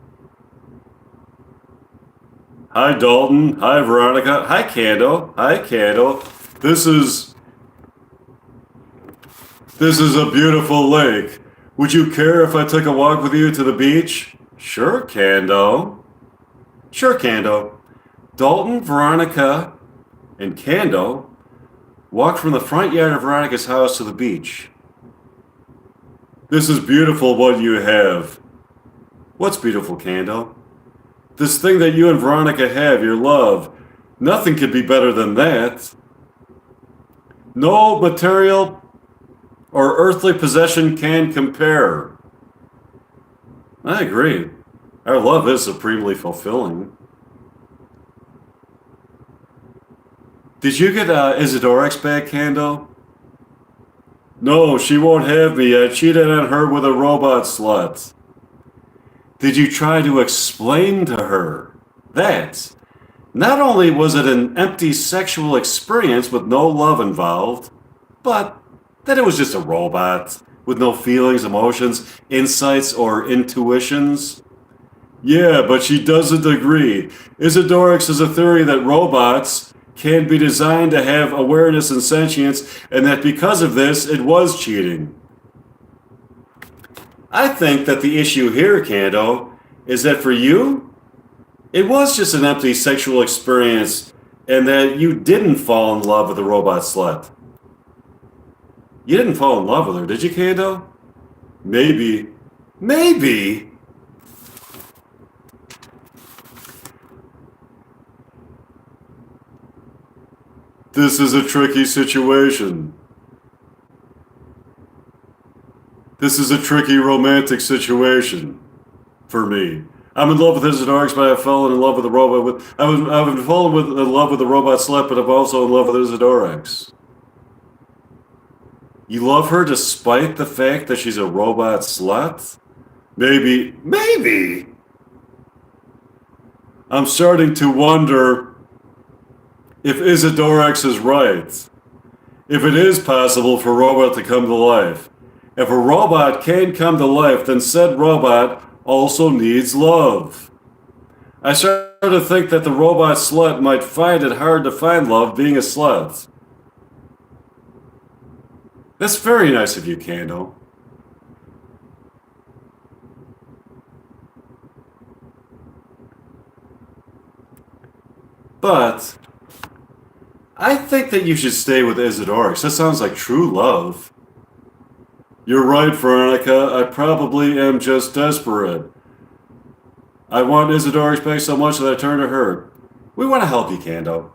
Hi, Dalton. Hi, Veronica. Hi, Cando. Hi, Cando. This is a beautiful lake. Would you care if I took a walk with you to the beach? Sure, Cando. Sure, Cando. Dalton, Veronica, and Cando walked from the front yard of Veronica's house to the beach. This is beautiful what you have. What's beautiful, Cando? This thing that you and Veronica have, your love. Nothing could be better than that. No material or earthly possession can compare. I agree. Our love is supremely fulfilling. Did you get Isidorix back, Cando? No, she won't have me. I cheated on her with a robot slut. Did you try to explain to her that not only was it an empty sexual experience with no love involved, but that it was just a robot with no feelings, emotions, insights, or intuitions? Yeah, but she doesn't agree. Isidorix is a theory that robots can be designed to have awareness and sentience, and that because of this, it was cheating. I think that the issue here, Cando, is that for you, it was just an empty sexual experience, and that you didn't fall in love with the robot slut. You didn't fall in love with her, did you, Cando? Maybe. Maybe? This is a tricky situation. This is a tricky romantic situation for me. I'm in love with Isidorix, but I've fallen in love with the robot. I've fallen in love with the robot slut, but I'm also in love with Isidorix. You love her despite the fact that she's a robot slut? Maybe. I'm starting to wonder if Isidorix is right. If it is possible for a robot to come to life. If a robot can come to life, then said robot also needs love. I started to think that the robot slut might find it hard to find love being a slut. That's very nice of you, Cando. But I think that you should stay with Isidorix. That sounds like true love. You're right, Veronica. I probably am just desperate. I want Isidorix back so much that I turn to her. We want to help you, Cando.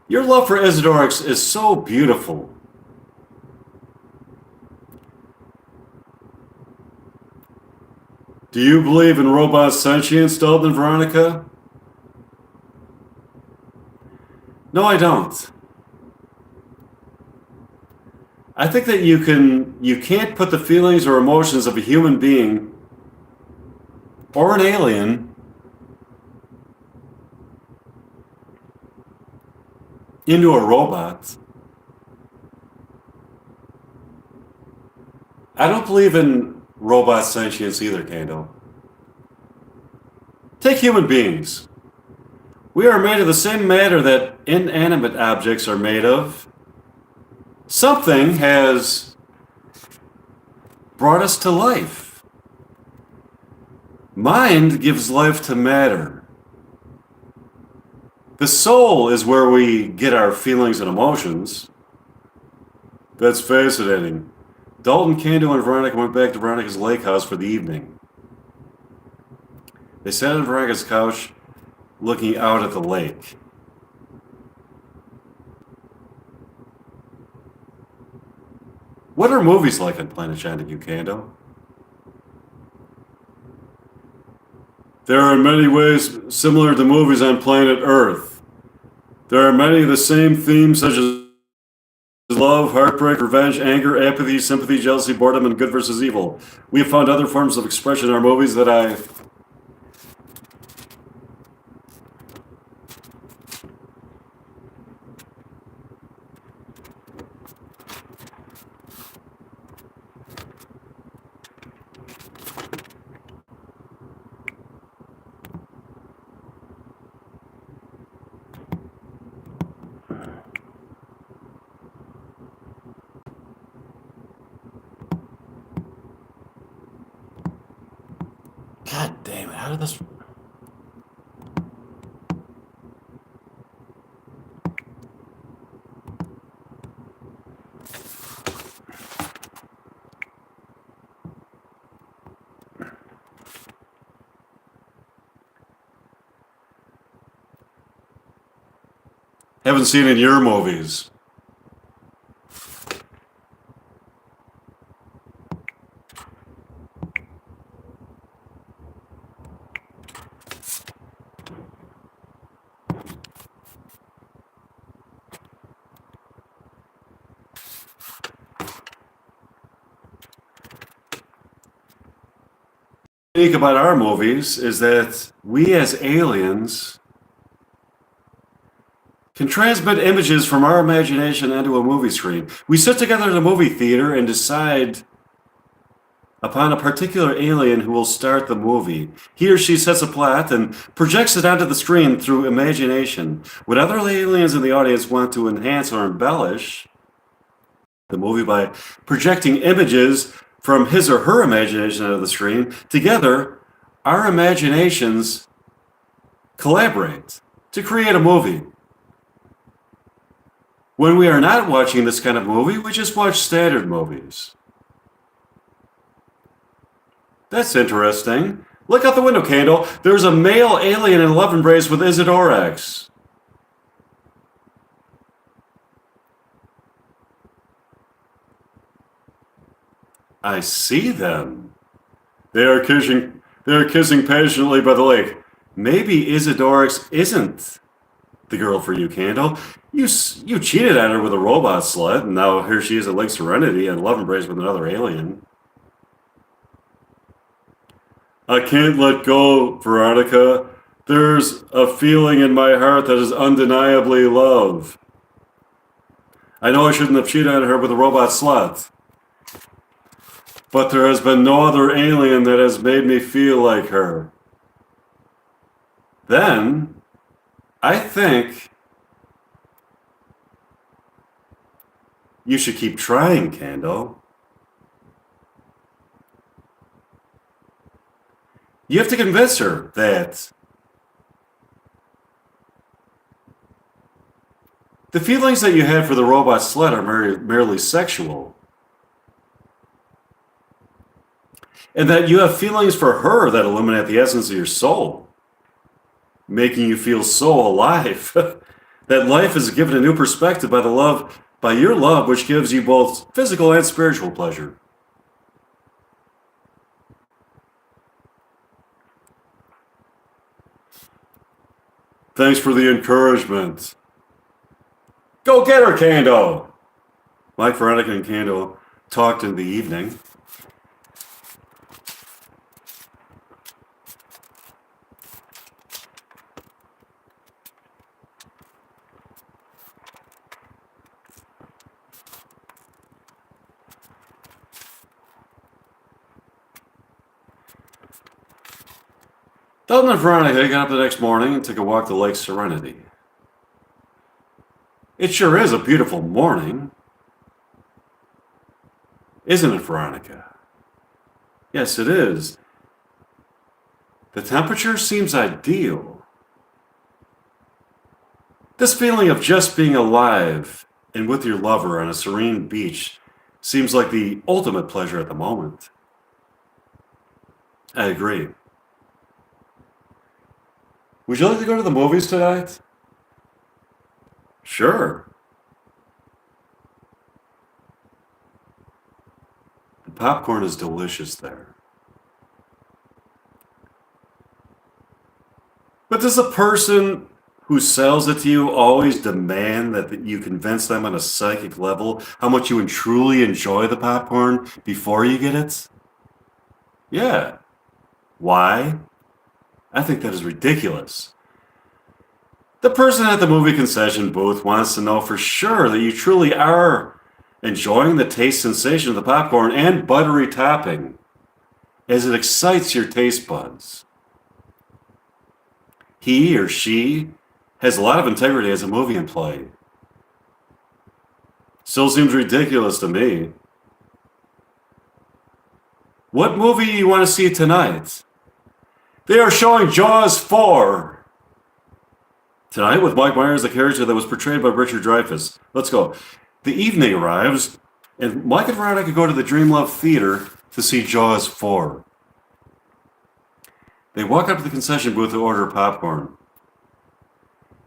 Your love for Isidorix is so beautiful. Do you believe in robot sentience, Dalton and Veronica? No, I don't. I think that you can't put the feelings or emotions of a human being or an alien into a robot. I don't believe in robot sentience either, Cando. Take human beings. We are made of the same matter that inanimate objects are made of. Something has brought us to life. Mind gives life to matter. The soul is where we get our feelings and emotions. That's fascinating. Dalton, Kando, and Veronica went back to Veronica's lake house for the evening. They sat on Veronica's couch, looking out at the lake. What are movies like on Planet Shondagu, Kando? They are in many ways similar to movies on planet Earth. There are many of the same themes such as love, heartbreak, revenge, anger, apathy, sympathy, jealousy, boredom, and good versus evil. We have found other forms of expression in our movies that I... God damn it, how did this... Haven't seen in your movies. Unique about our movies is that we as aliens can transmit images from our imagination onto a movie screen. We sit together in a movie theater and decide upon a particular alien who will start the movie. He or she sets a plot and projects it onto the screen through imagination. When other aliens in the audience want to enhance or embellish the movie by projecting images from his or her imagination onto the screen, together, our imaginations collaborate to create a movie. When we are not watching this kind of movie, we just watch standard movies. That's interesting. Look out the window, Candle. There's a male alien in love embrace with Isidorax. I see them. They are kissing passionately by the lake. Maybe Isidorax isn't the girl for you, Candle. You cheated on her with a robot slut, and now here she is at Lake Serenity and love embrace with another alien. I can't let go, Veronica. There's a feeling in my heart that is undeniably love. I know I shouldn't have cheated on her with a robot slut, but there has been no other alien that has made me feel like her. Then, I think you should keep trying, Candle. You have to convince her that the feelings that you had for the robot slut are merely sexual. And that you have feelings for her that illuminate the essence of your soul, making you feel so alive. That life is given a new perspective by your love, which gives you both physical and spiritual pleasure. Thanks for the encouragement. Go get her, Kando! Mike, Veronica, and Kando talked in the evening. Dalton and Veronica got up the next morning and took a walk to Lake Serenity. It sure is a beautiful morning. Isn't it, Veronica? Yes, it is. The temperature seems ideal. This feeling of just being alive and with your lover on a serene beach seems like the ultimate pleasure at the moment. I agree. Would you like to go to the movies tonight? Sure. The popcorn is delicious there. But does the person who sells it to you always demand that you convince them on a psychic level how much you truly enjoy the popcorn before you get it? Yeah. Why? I think that is ridiculous. The person at the movie concession booth wants to know for sure that you truly are enjoying the taste sensation of the popcorn and buttery topping as it excites your taste buds. He or she has a lot of integrity as a movie employee. Still seems ridiculous to me. What movie do you want to see tonight? They are showing Jaws 4. Tonight with Mike Meyer as the character that was portrayed by Richard Dreyfuss. Let's go. The evening arrives, and Mike and Veronica go to the Dreamlove Theater to see Jaws 4. They walk up to the concession booth to order popcorn.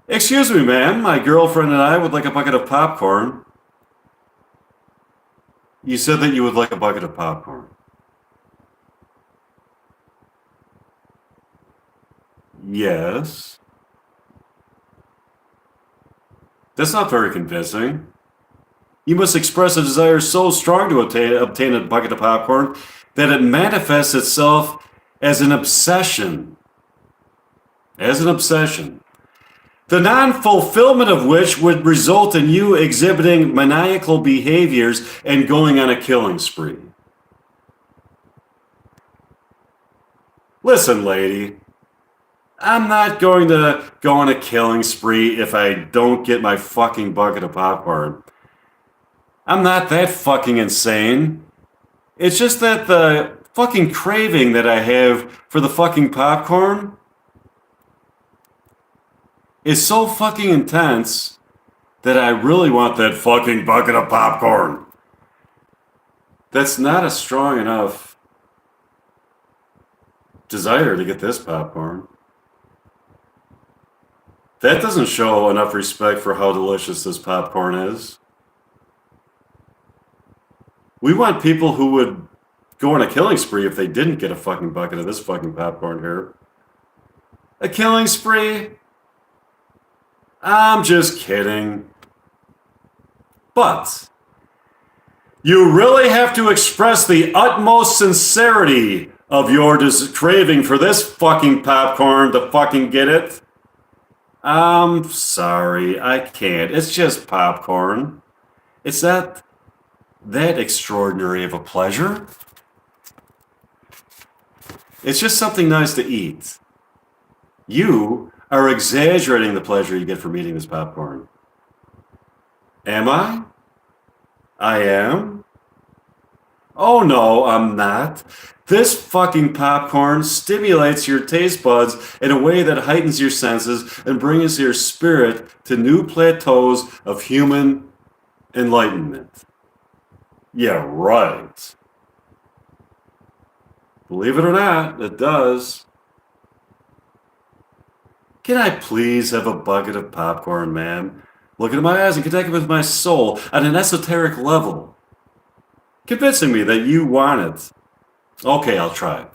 Excuse me, ma'am, my girlfriend and I would like a bucket of popcorn. You said that you would like a bucket of popcorn. Yes. That's not very convincing. You must express a desire so strong to obtain a bucket of popcorn that it manifests itself as an obsession. As an obsession. The non-fulfillment of which would result in you exhibiting maniacal behaviors and going on a killing spree. Listen, lady. I'm not going to go on a killing spree if I don't get my fucking bucket of popcorn. I'm not that fucking insane. It's just that the fucking craving that I have for the fucking popcorn is so fucking intense that I really want that fucking bucket of popcorn. That's not a strong enough desire to get this popcorn. That doesn't show enough respect for how delicious this popcorn is. We want people who would go on a killing spree if they didn't get a fucking bucket of this fucking popcorn here. A killing spree? I'm just kidding. But you really have to express the utmost sincerity of your craving for this fucking popcorn to fucking get it. I'm sorry, I can't. It's just popcorn. It's not that extraordinary of a pleasure. It's just something nice to eat. You are exaggerating the pleasure you get from eating this popcorn. Am I? I am? Oh no, I'm not. This fucking popcorn stimulates your taste buds in a way that heightens your senses and brings your spirit to new plateaus of human enlightenment. Yeah, right. Believe it or not, it does. Can I please have a bucket of popcorn, ma'am? Look into my eyes and connect with my soul on an esoteric level, convincing me that you want it. Okay, I'll try.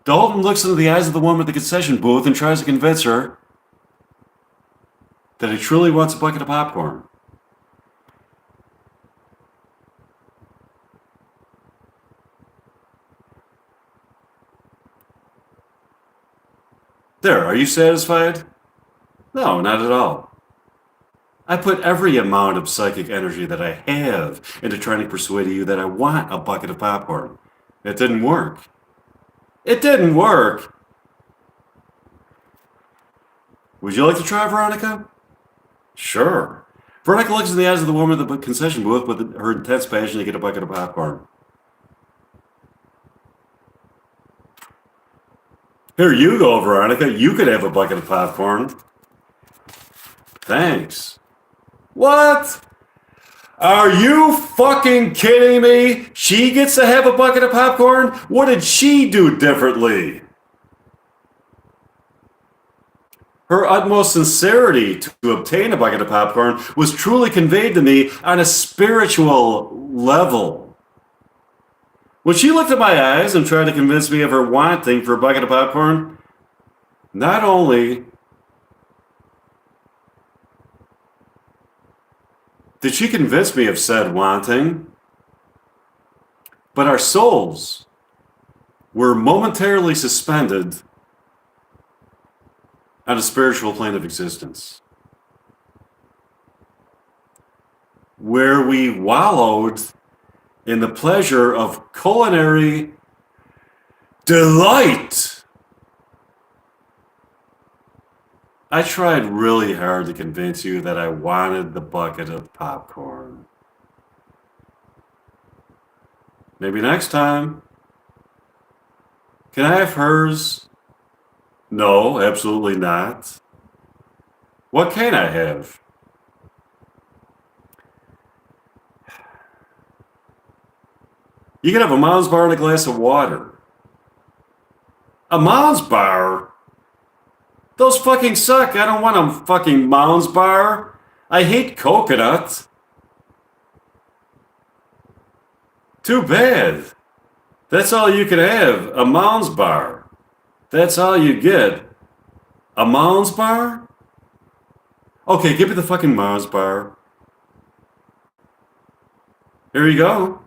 Dalton looks into the eyes of the woman at the concession booth and tries to convince her that he truly wants a bucket of popcorn. There, are you satisfied? No, not at all. I put every amount of psychic energy that I have into trying to persuade you that I want a bucket of popcorn. It didn't work. It didn't work. Would you like to try, Veronica? Sure. Veronica looks in the eyes of the woman at the concession booth with her intense passion to get a bucket of popcorn. Here you go, Veronica. You could have a bucket of popcorn. Thanks. What? Are you fucking kidding me? She gets to have a bucket of popcorn? What did she do differently? Her utmost sincerity to obtain a bucket of popcorn was truly conveyed to me on a spiritual level. When she looked at my eyes and tried to convince me of her wanting for a bucket of popcorn, not only did she convince me of said wanting, but our souls were momentarily suspended on a spiritual plane of existence, where we wallowed in the pleasure of culinary delight. I tried really hard to convince you that I wanted the bucket of popcorn. Maybe next time. Can I have hers? No, absolutely not. What can I have? You can have a Mounds bar and a glass of water. A Mounds bar? Those fucking suck. I don't want a fucking Mounds bar. I hate coconut. Too bad. That's all you can have. A Mounds bar. That's all you get. A Mounds bar? Okay, give me the fucking Mounds bar. Here you go.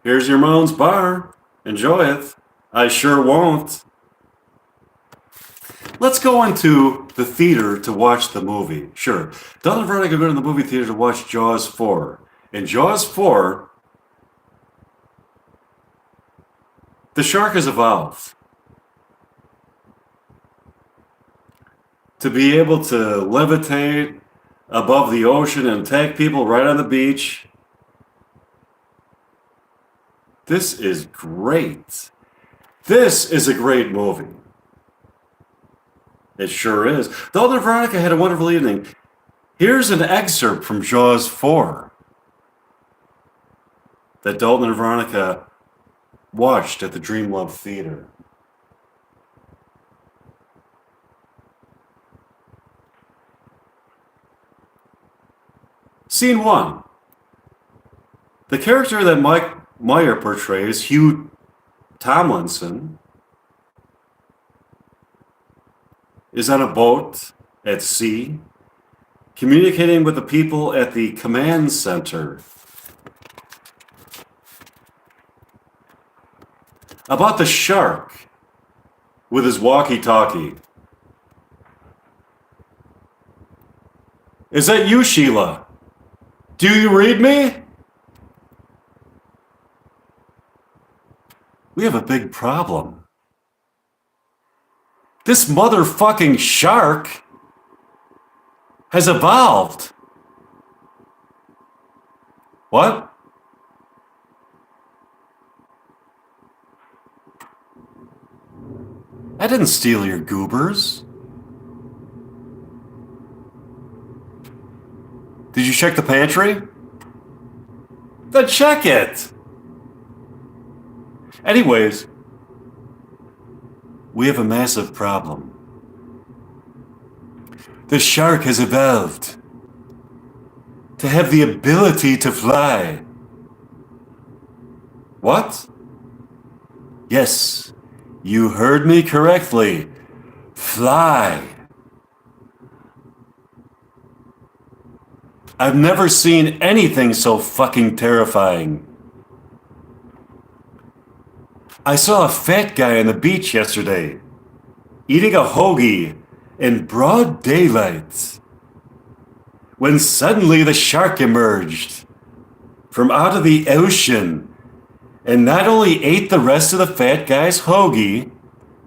Here's your Mounds bar. Enjoy it. I sure won't. Let's go into the theater to watch the movie. Sure. Don and Veronica go to the movie theater to watch Jaws 4. In Jaws 4, the shark has evolved to be able to levitate above the ocean and attack people right on the beach. This is great. This is a great movie. It sure is. Dalton and Veronica had a wonderful evening. Here's an excerpt from Jaws 4 that Dalton and Veronica watched at the Dream Love Theater. Scene 1. The character that Meyer portrays, Hugh Tomlinson, is on a boat at sea, communicating with the people at the command center about the shark with his walkie-talkie. Is that you, Sheila? Do you read me? We have a big problem. This motherfucking shark has evolved. What? I didn't steal your goobers. Did you check the pantry? Then check it. Anyways, we have a massive problem. The shark has evolved to have the ability to fly. What? Yes, you heard me correctly. Fly. I've never seen anything so fucking terrifying. I saw a fat guy on the beach yesterday, eating a hoagie in broad daylight, when suddenly the shark emerged from out of the ocean and not only ate the rest of the fat guy's hoagie,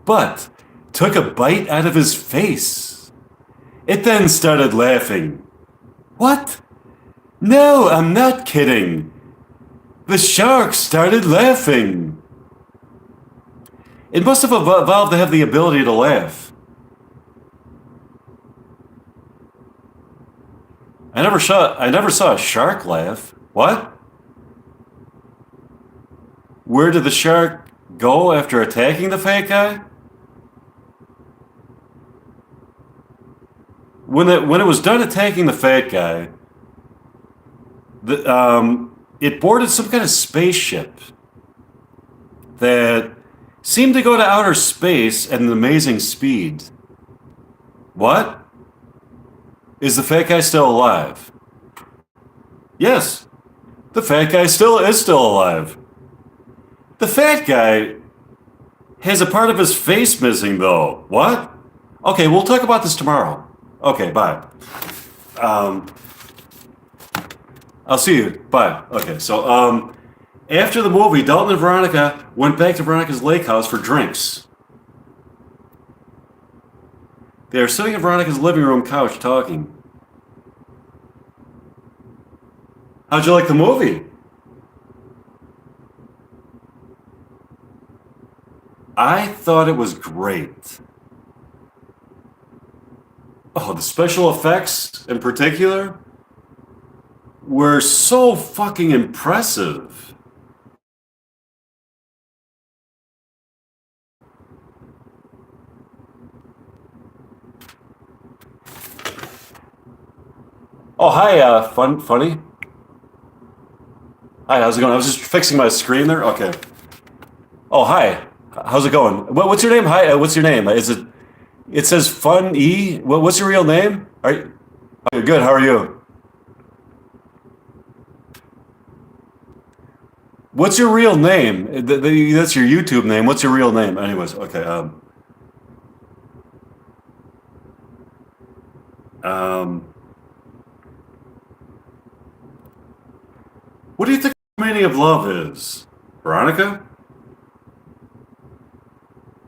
but took a bite out of his face. It then started laughing. What? No, I'm not kidding. The shark started laughing. It must have evolved to have the ability to laugh. I never saw a shark laugh. What? Where did the shark go after attacking the fat guy? When it was done attacking the fat guy, it boarded some kind of spaceship that seemed to go to outer space at an amazing speed. What? Is the fat guy still alive? Yes, the fat guy still is still alive. The fat guy has a part of his face missing, though. What? Okay, we'll talk about this tomorrow. Okay, bye. Um, I'll see you. Bye. Okay, so after the movie, Dalton and Veronica went back to Veronica's lake house for drinks. They are sitting in Veronica's living room couch talking. How'd you like the movie? I thought it was great. Oh, the special effects in particular were so fucking impressive. Oh, hi, funny. Hi, how's it going? I was just fixing my screen there. Okay. Oh, hi. How's it going? What's your name? Hi, what's your name? Is it? It says Fun E. What's your real name? Are you? Okay, good. How are you? What's your real name? That's your YouTube name. What's your real name? Anyways, okay. Um, what do you think the meaning of love is, Veronica?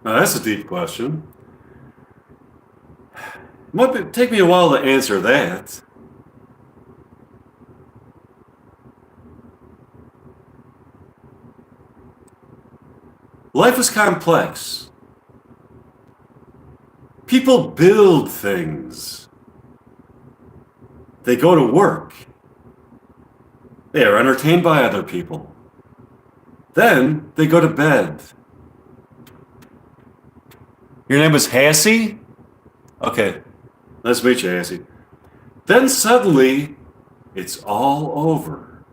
Now, that's a deep question. Take me a while to answer that. Life is complex. People build things. They go to work. They are entertained by other people. Then they go to bed. Your name is Hassie? Okay. Nice to meet you, Hassie. Then suddenly, it's all over.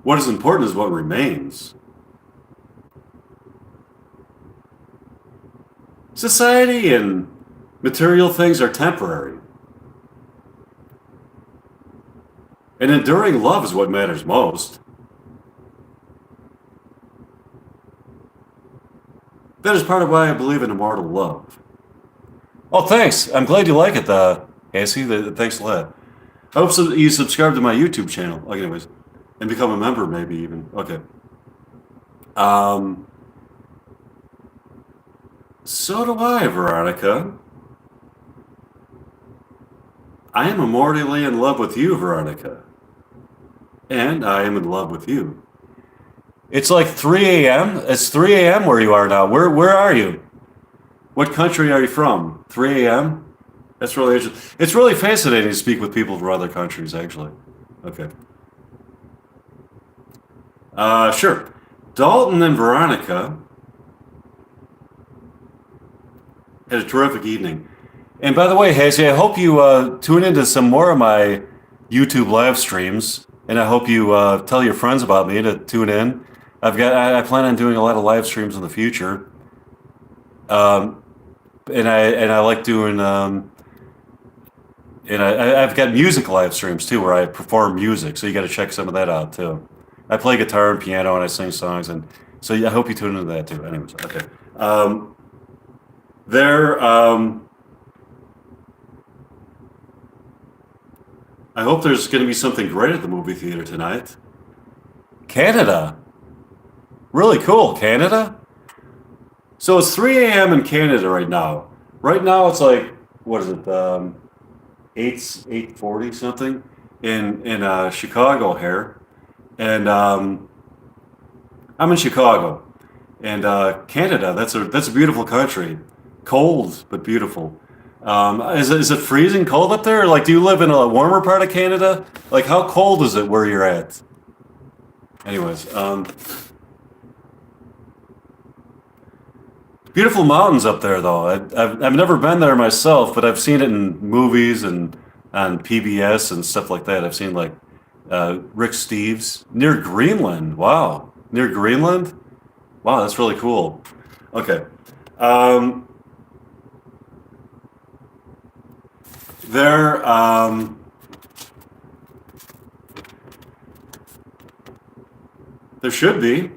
What is important is what remains. Society and material things are temporary. And enduring love is what matters most. That is part of why I believe in immortal love. Oh, thanks. I'm glad you like it, Cassie. Thanks a lot. I hope you subscribe to my YouTube channel. Like, anyways, and become a member, maybe even. Okay. Um, so do I, Veronica. I am immortally in love with you, Veronica. And I am in love with you. It's like 3 a.m. It's 3 a.m. where you are now. Where are you? What country are you from? 3 a.m. That's really interesting. It's really fascinating to speak with people from other countries, actually. Okay. Sure. Dalton and Veronica had a terrific evening. And by the way, Hassie, I hope you tune into some more of my YouTube live streams, and I hope you tell your friends about me to tune in. I plan on doing a lot of live streams in the future, um, and I like doing I've got music live streams too where I perform music, so you got to check some of that out too. I play guitar and piano and I sing songs, and so yeah, I hope you tune into that too. Anyways, okay. There. I hope there's going to be something great at the movie theater tonight. Canada. Really cool, Canada. So it's 3 a.m. in Canada right now. Right now it's like, what is it, 8:40 something in Chicago here, and I'm in Chicago, and Canada. That's a beautiful country, cold but beautiful. Is it freezing cold up there? Like, do you live in a warmer part of Canada? Like, how cold is it where you're at? Anyways, beautiful mountains up there, though. I've never been there myself, but I've seen it in movies and on PBS and stuff like that. I've seen like Rick Steves near Greenland. Wow, near Greenland. Wow, that's really cool. Okay. Um, there, there should be.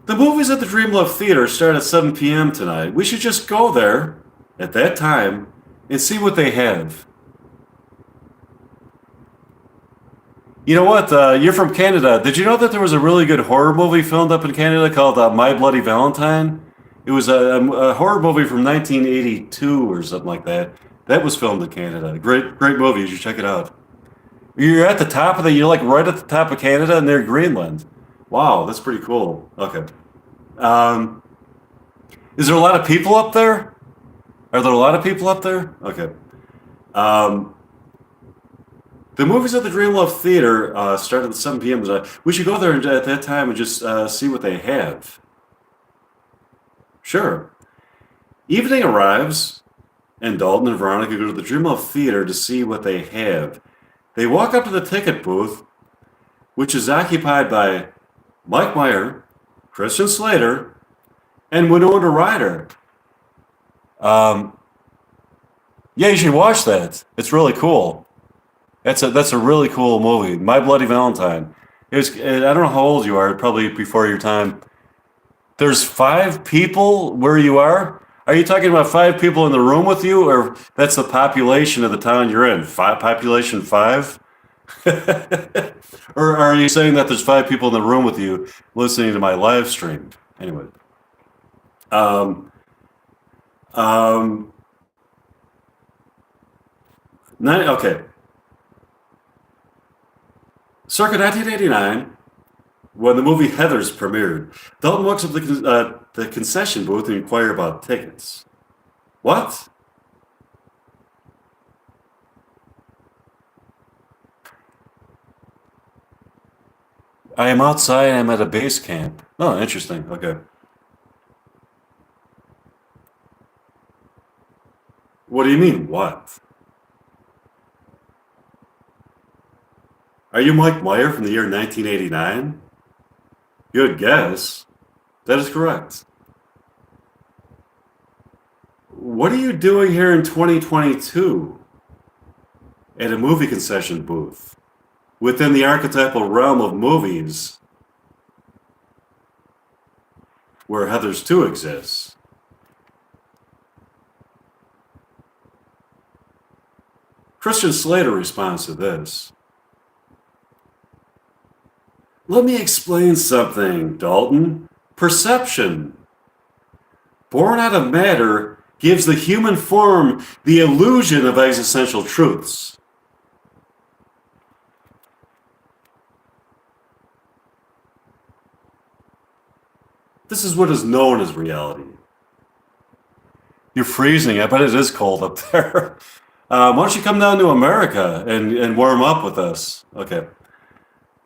The movies at the Dreamlove Theater start at 7 p.m. tonight. We should just go there at that time and see what they have. You know what? You're from Canada. Did you know that there was a really good horror movie filmed up in Canada called My Bloody Valentine? It was a horror movie from 1982 or something like that. That was filmed in Canada. Great movie. You should check it out. You're at the top of the. You're like right at the top of Canada near Greenland. Wow, that's pretty cool. Okay. Um, is there a lot of people up there? Are there a lot of people up there? Okay. Um, the movies at the Dreamlove Theater start at 7 p.m. We should go there at that time and just see what they have. Sure. Evening arrives, and Dalton and Veronica go to the Dreamlove Theater to see what they have. They walk up to the ticket booth, which is occupied by Mike Meyer, Christian Slater, and Winona Ryder. Um, yeah, you should watch that. It's really cool. That's a really cool movie. My Bloody Valentine. It was. I don't know how old you are. Probably before your time. There's 5 people where you are. Are you talking about 5 people in the room with you, or that's the population of the town you're in? Population 5? Or are you saying that there's 5 people in the room with you listening to my live stream? Anyway, um, um, okay. Circa 1989, when the movie Heathers premiered, Dalton walks up to the concession booth and inquire about tickets. What? I am outside. I'm at a base camp. Oh, interesting. Okay. What do you mean, what? Are you Mike Meyer from the year 1989? Good guess. That is correct. What are you doing here in 2022 at a movie concession booth within the archetypal realm of movies where Heathers 2 exists? Christian Slater responds to this. Let me explain something, Dalton. Perception, born out of matter, gives the human form the illusion of existential truths. This is what is known as reality. You're freezing. I bet it is cold up there. Why don't you come down to America and warm up with us? Okay.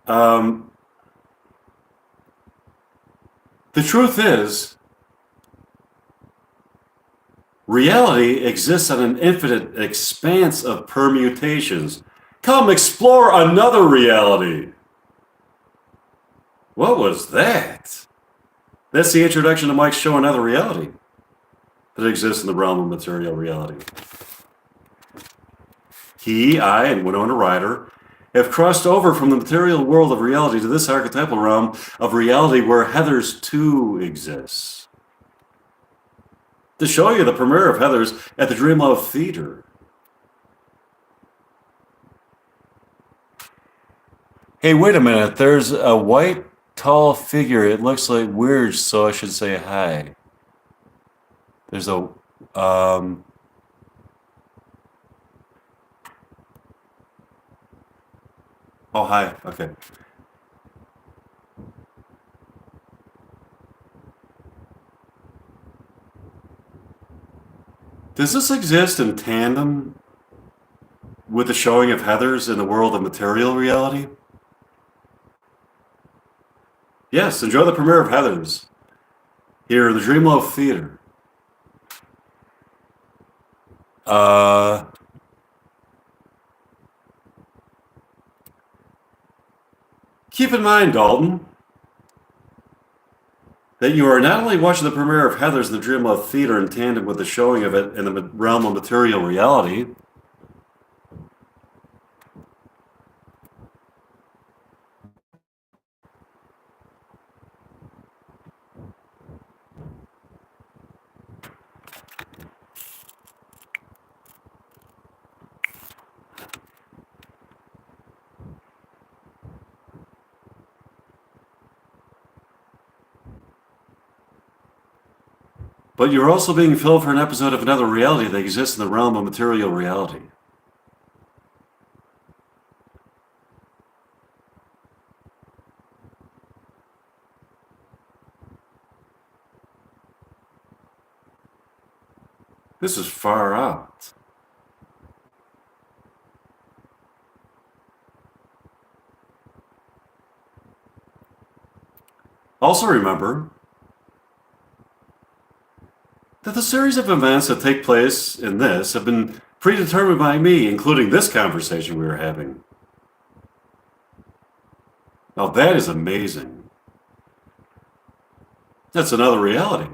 Um, the truth is, reality exists on an infinite expanse of permutations. Come explore another reality. What was that? That's the introduction to Mike's show, Another Reality, that exists in the realm of material reality. He, I, and Winona Ryder have crossed over from the material world of reality to this archetypal realm of reality where Heathers 2 exists. To show you the premiere of Heathers at the Dreamlove Theater. Hey, wait a minute. There's a white, tall figure. It looks like weird, so I should say hi. There's a... Um, oh, hi. Okay. Does this exist in tandem with the showing of Heathers in the world of material reality? Yes, enjoy the premiere of Heathers here in the Dreamloaf Theater. Keep in mind, Dalton, that you are not only watching the premiere of Heathers in the Dreamloaf Theater in tandem with the showing of it in the realm of material reality, but you're also being filmed for an episode of another reality that exists in the realm of material reality. This is far out. Also remember that the series of events that take place in this have been predetermined by me, including this conversation we are having. Now that is amazing. That's another reality.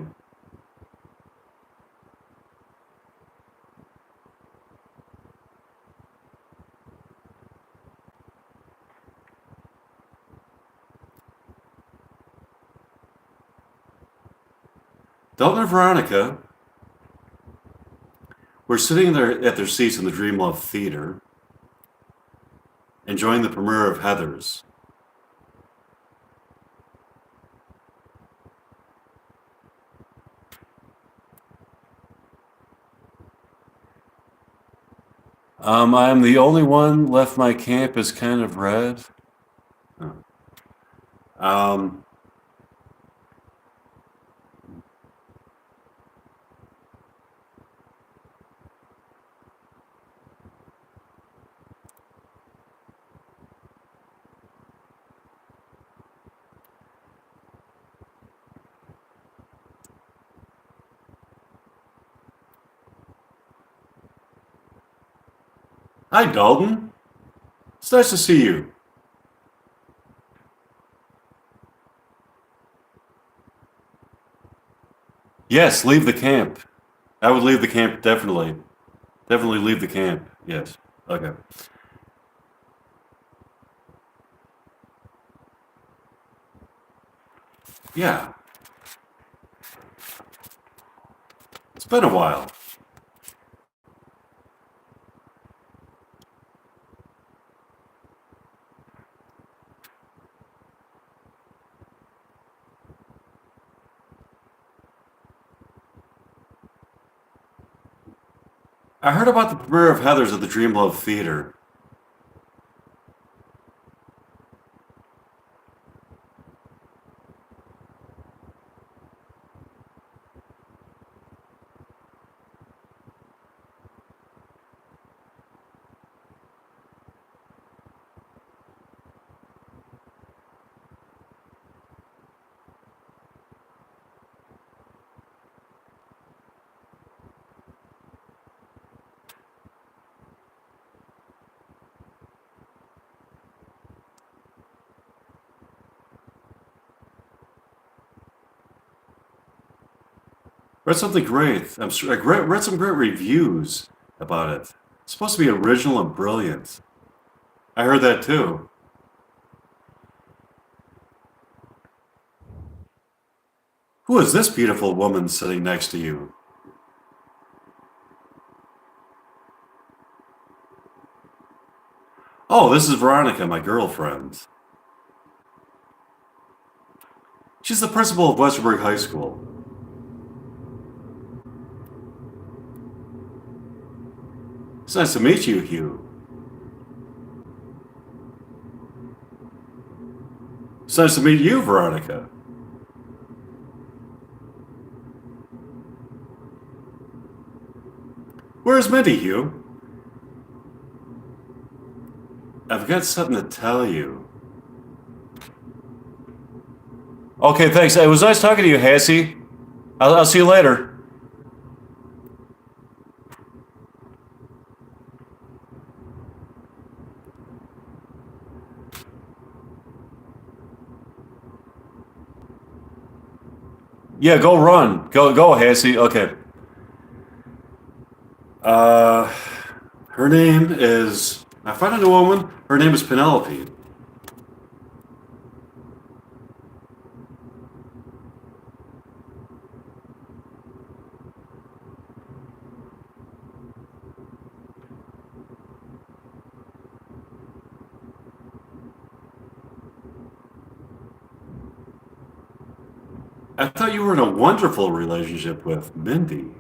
Dalton and Veronica were sitting there at their seats in the Dreamlove Theater, enjoying the premiere of Heathers. I'm the only one left. My camp is kind of red. Oh. Hi, Dalton. It's nice to see you. Yes, leave the camp. I would leave the camp, definitely. Definitely leave the camp. Yes. Okay. Yeah. It's been a while. I heard about the premiere of Heathers at the Dreamlove Theater. Read something great. Read some great reviews about it. It's supposed to be original and brilliant. I heard that too. Who is this beautiful woman sitting next to you? Oh, this is Veronica, my girlfriend. She's the principal of Westerberg High School. It's nice to meet you, Hugh. It's nice to meet you, Veronica. Where's Mindy, Hugh? I've got something to tell you. Okay, thanks. It was nice talking to you, Hassie. I'll see you later. Yeah, go run. Go, Hassie. Okay. Uh, her name is. I found a new woman. Her name is Penelope. I thought you were in a wonderful relationship with Mindy.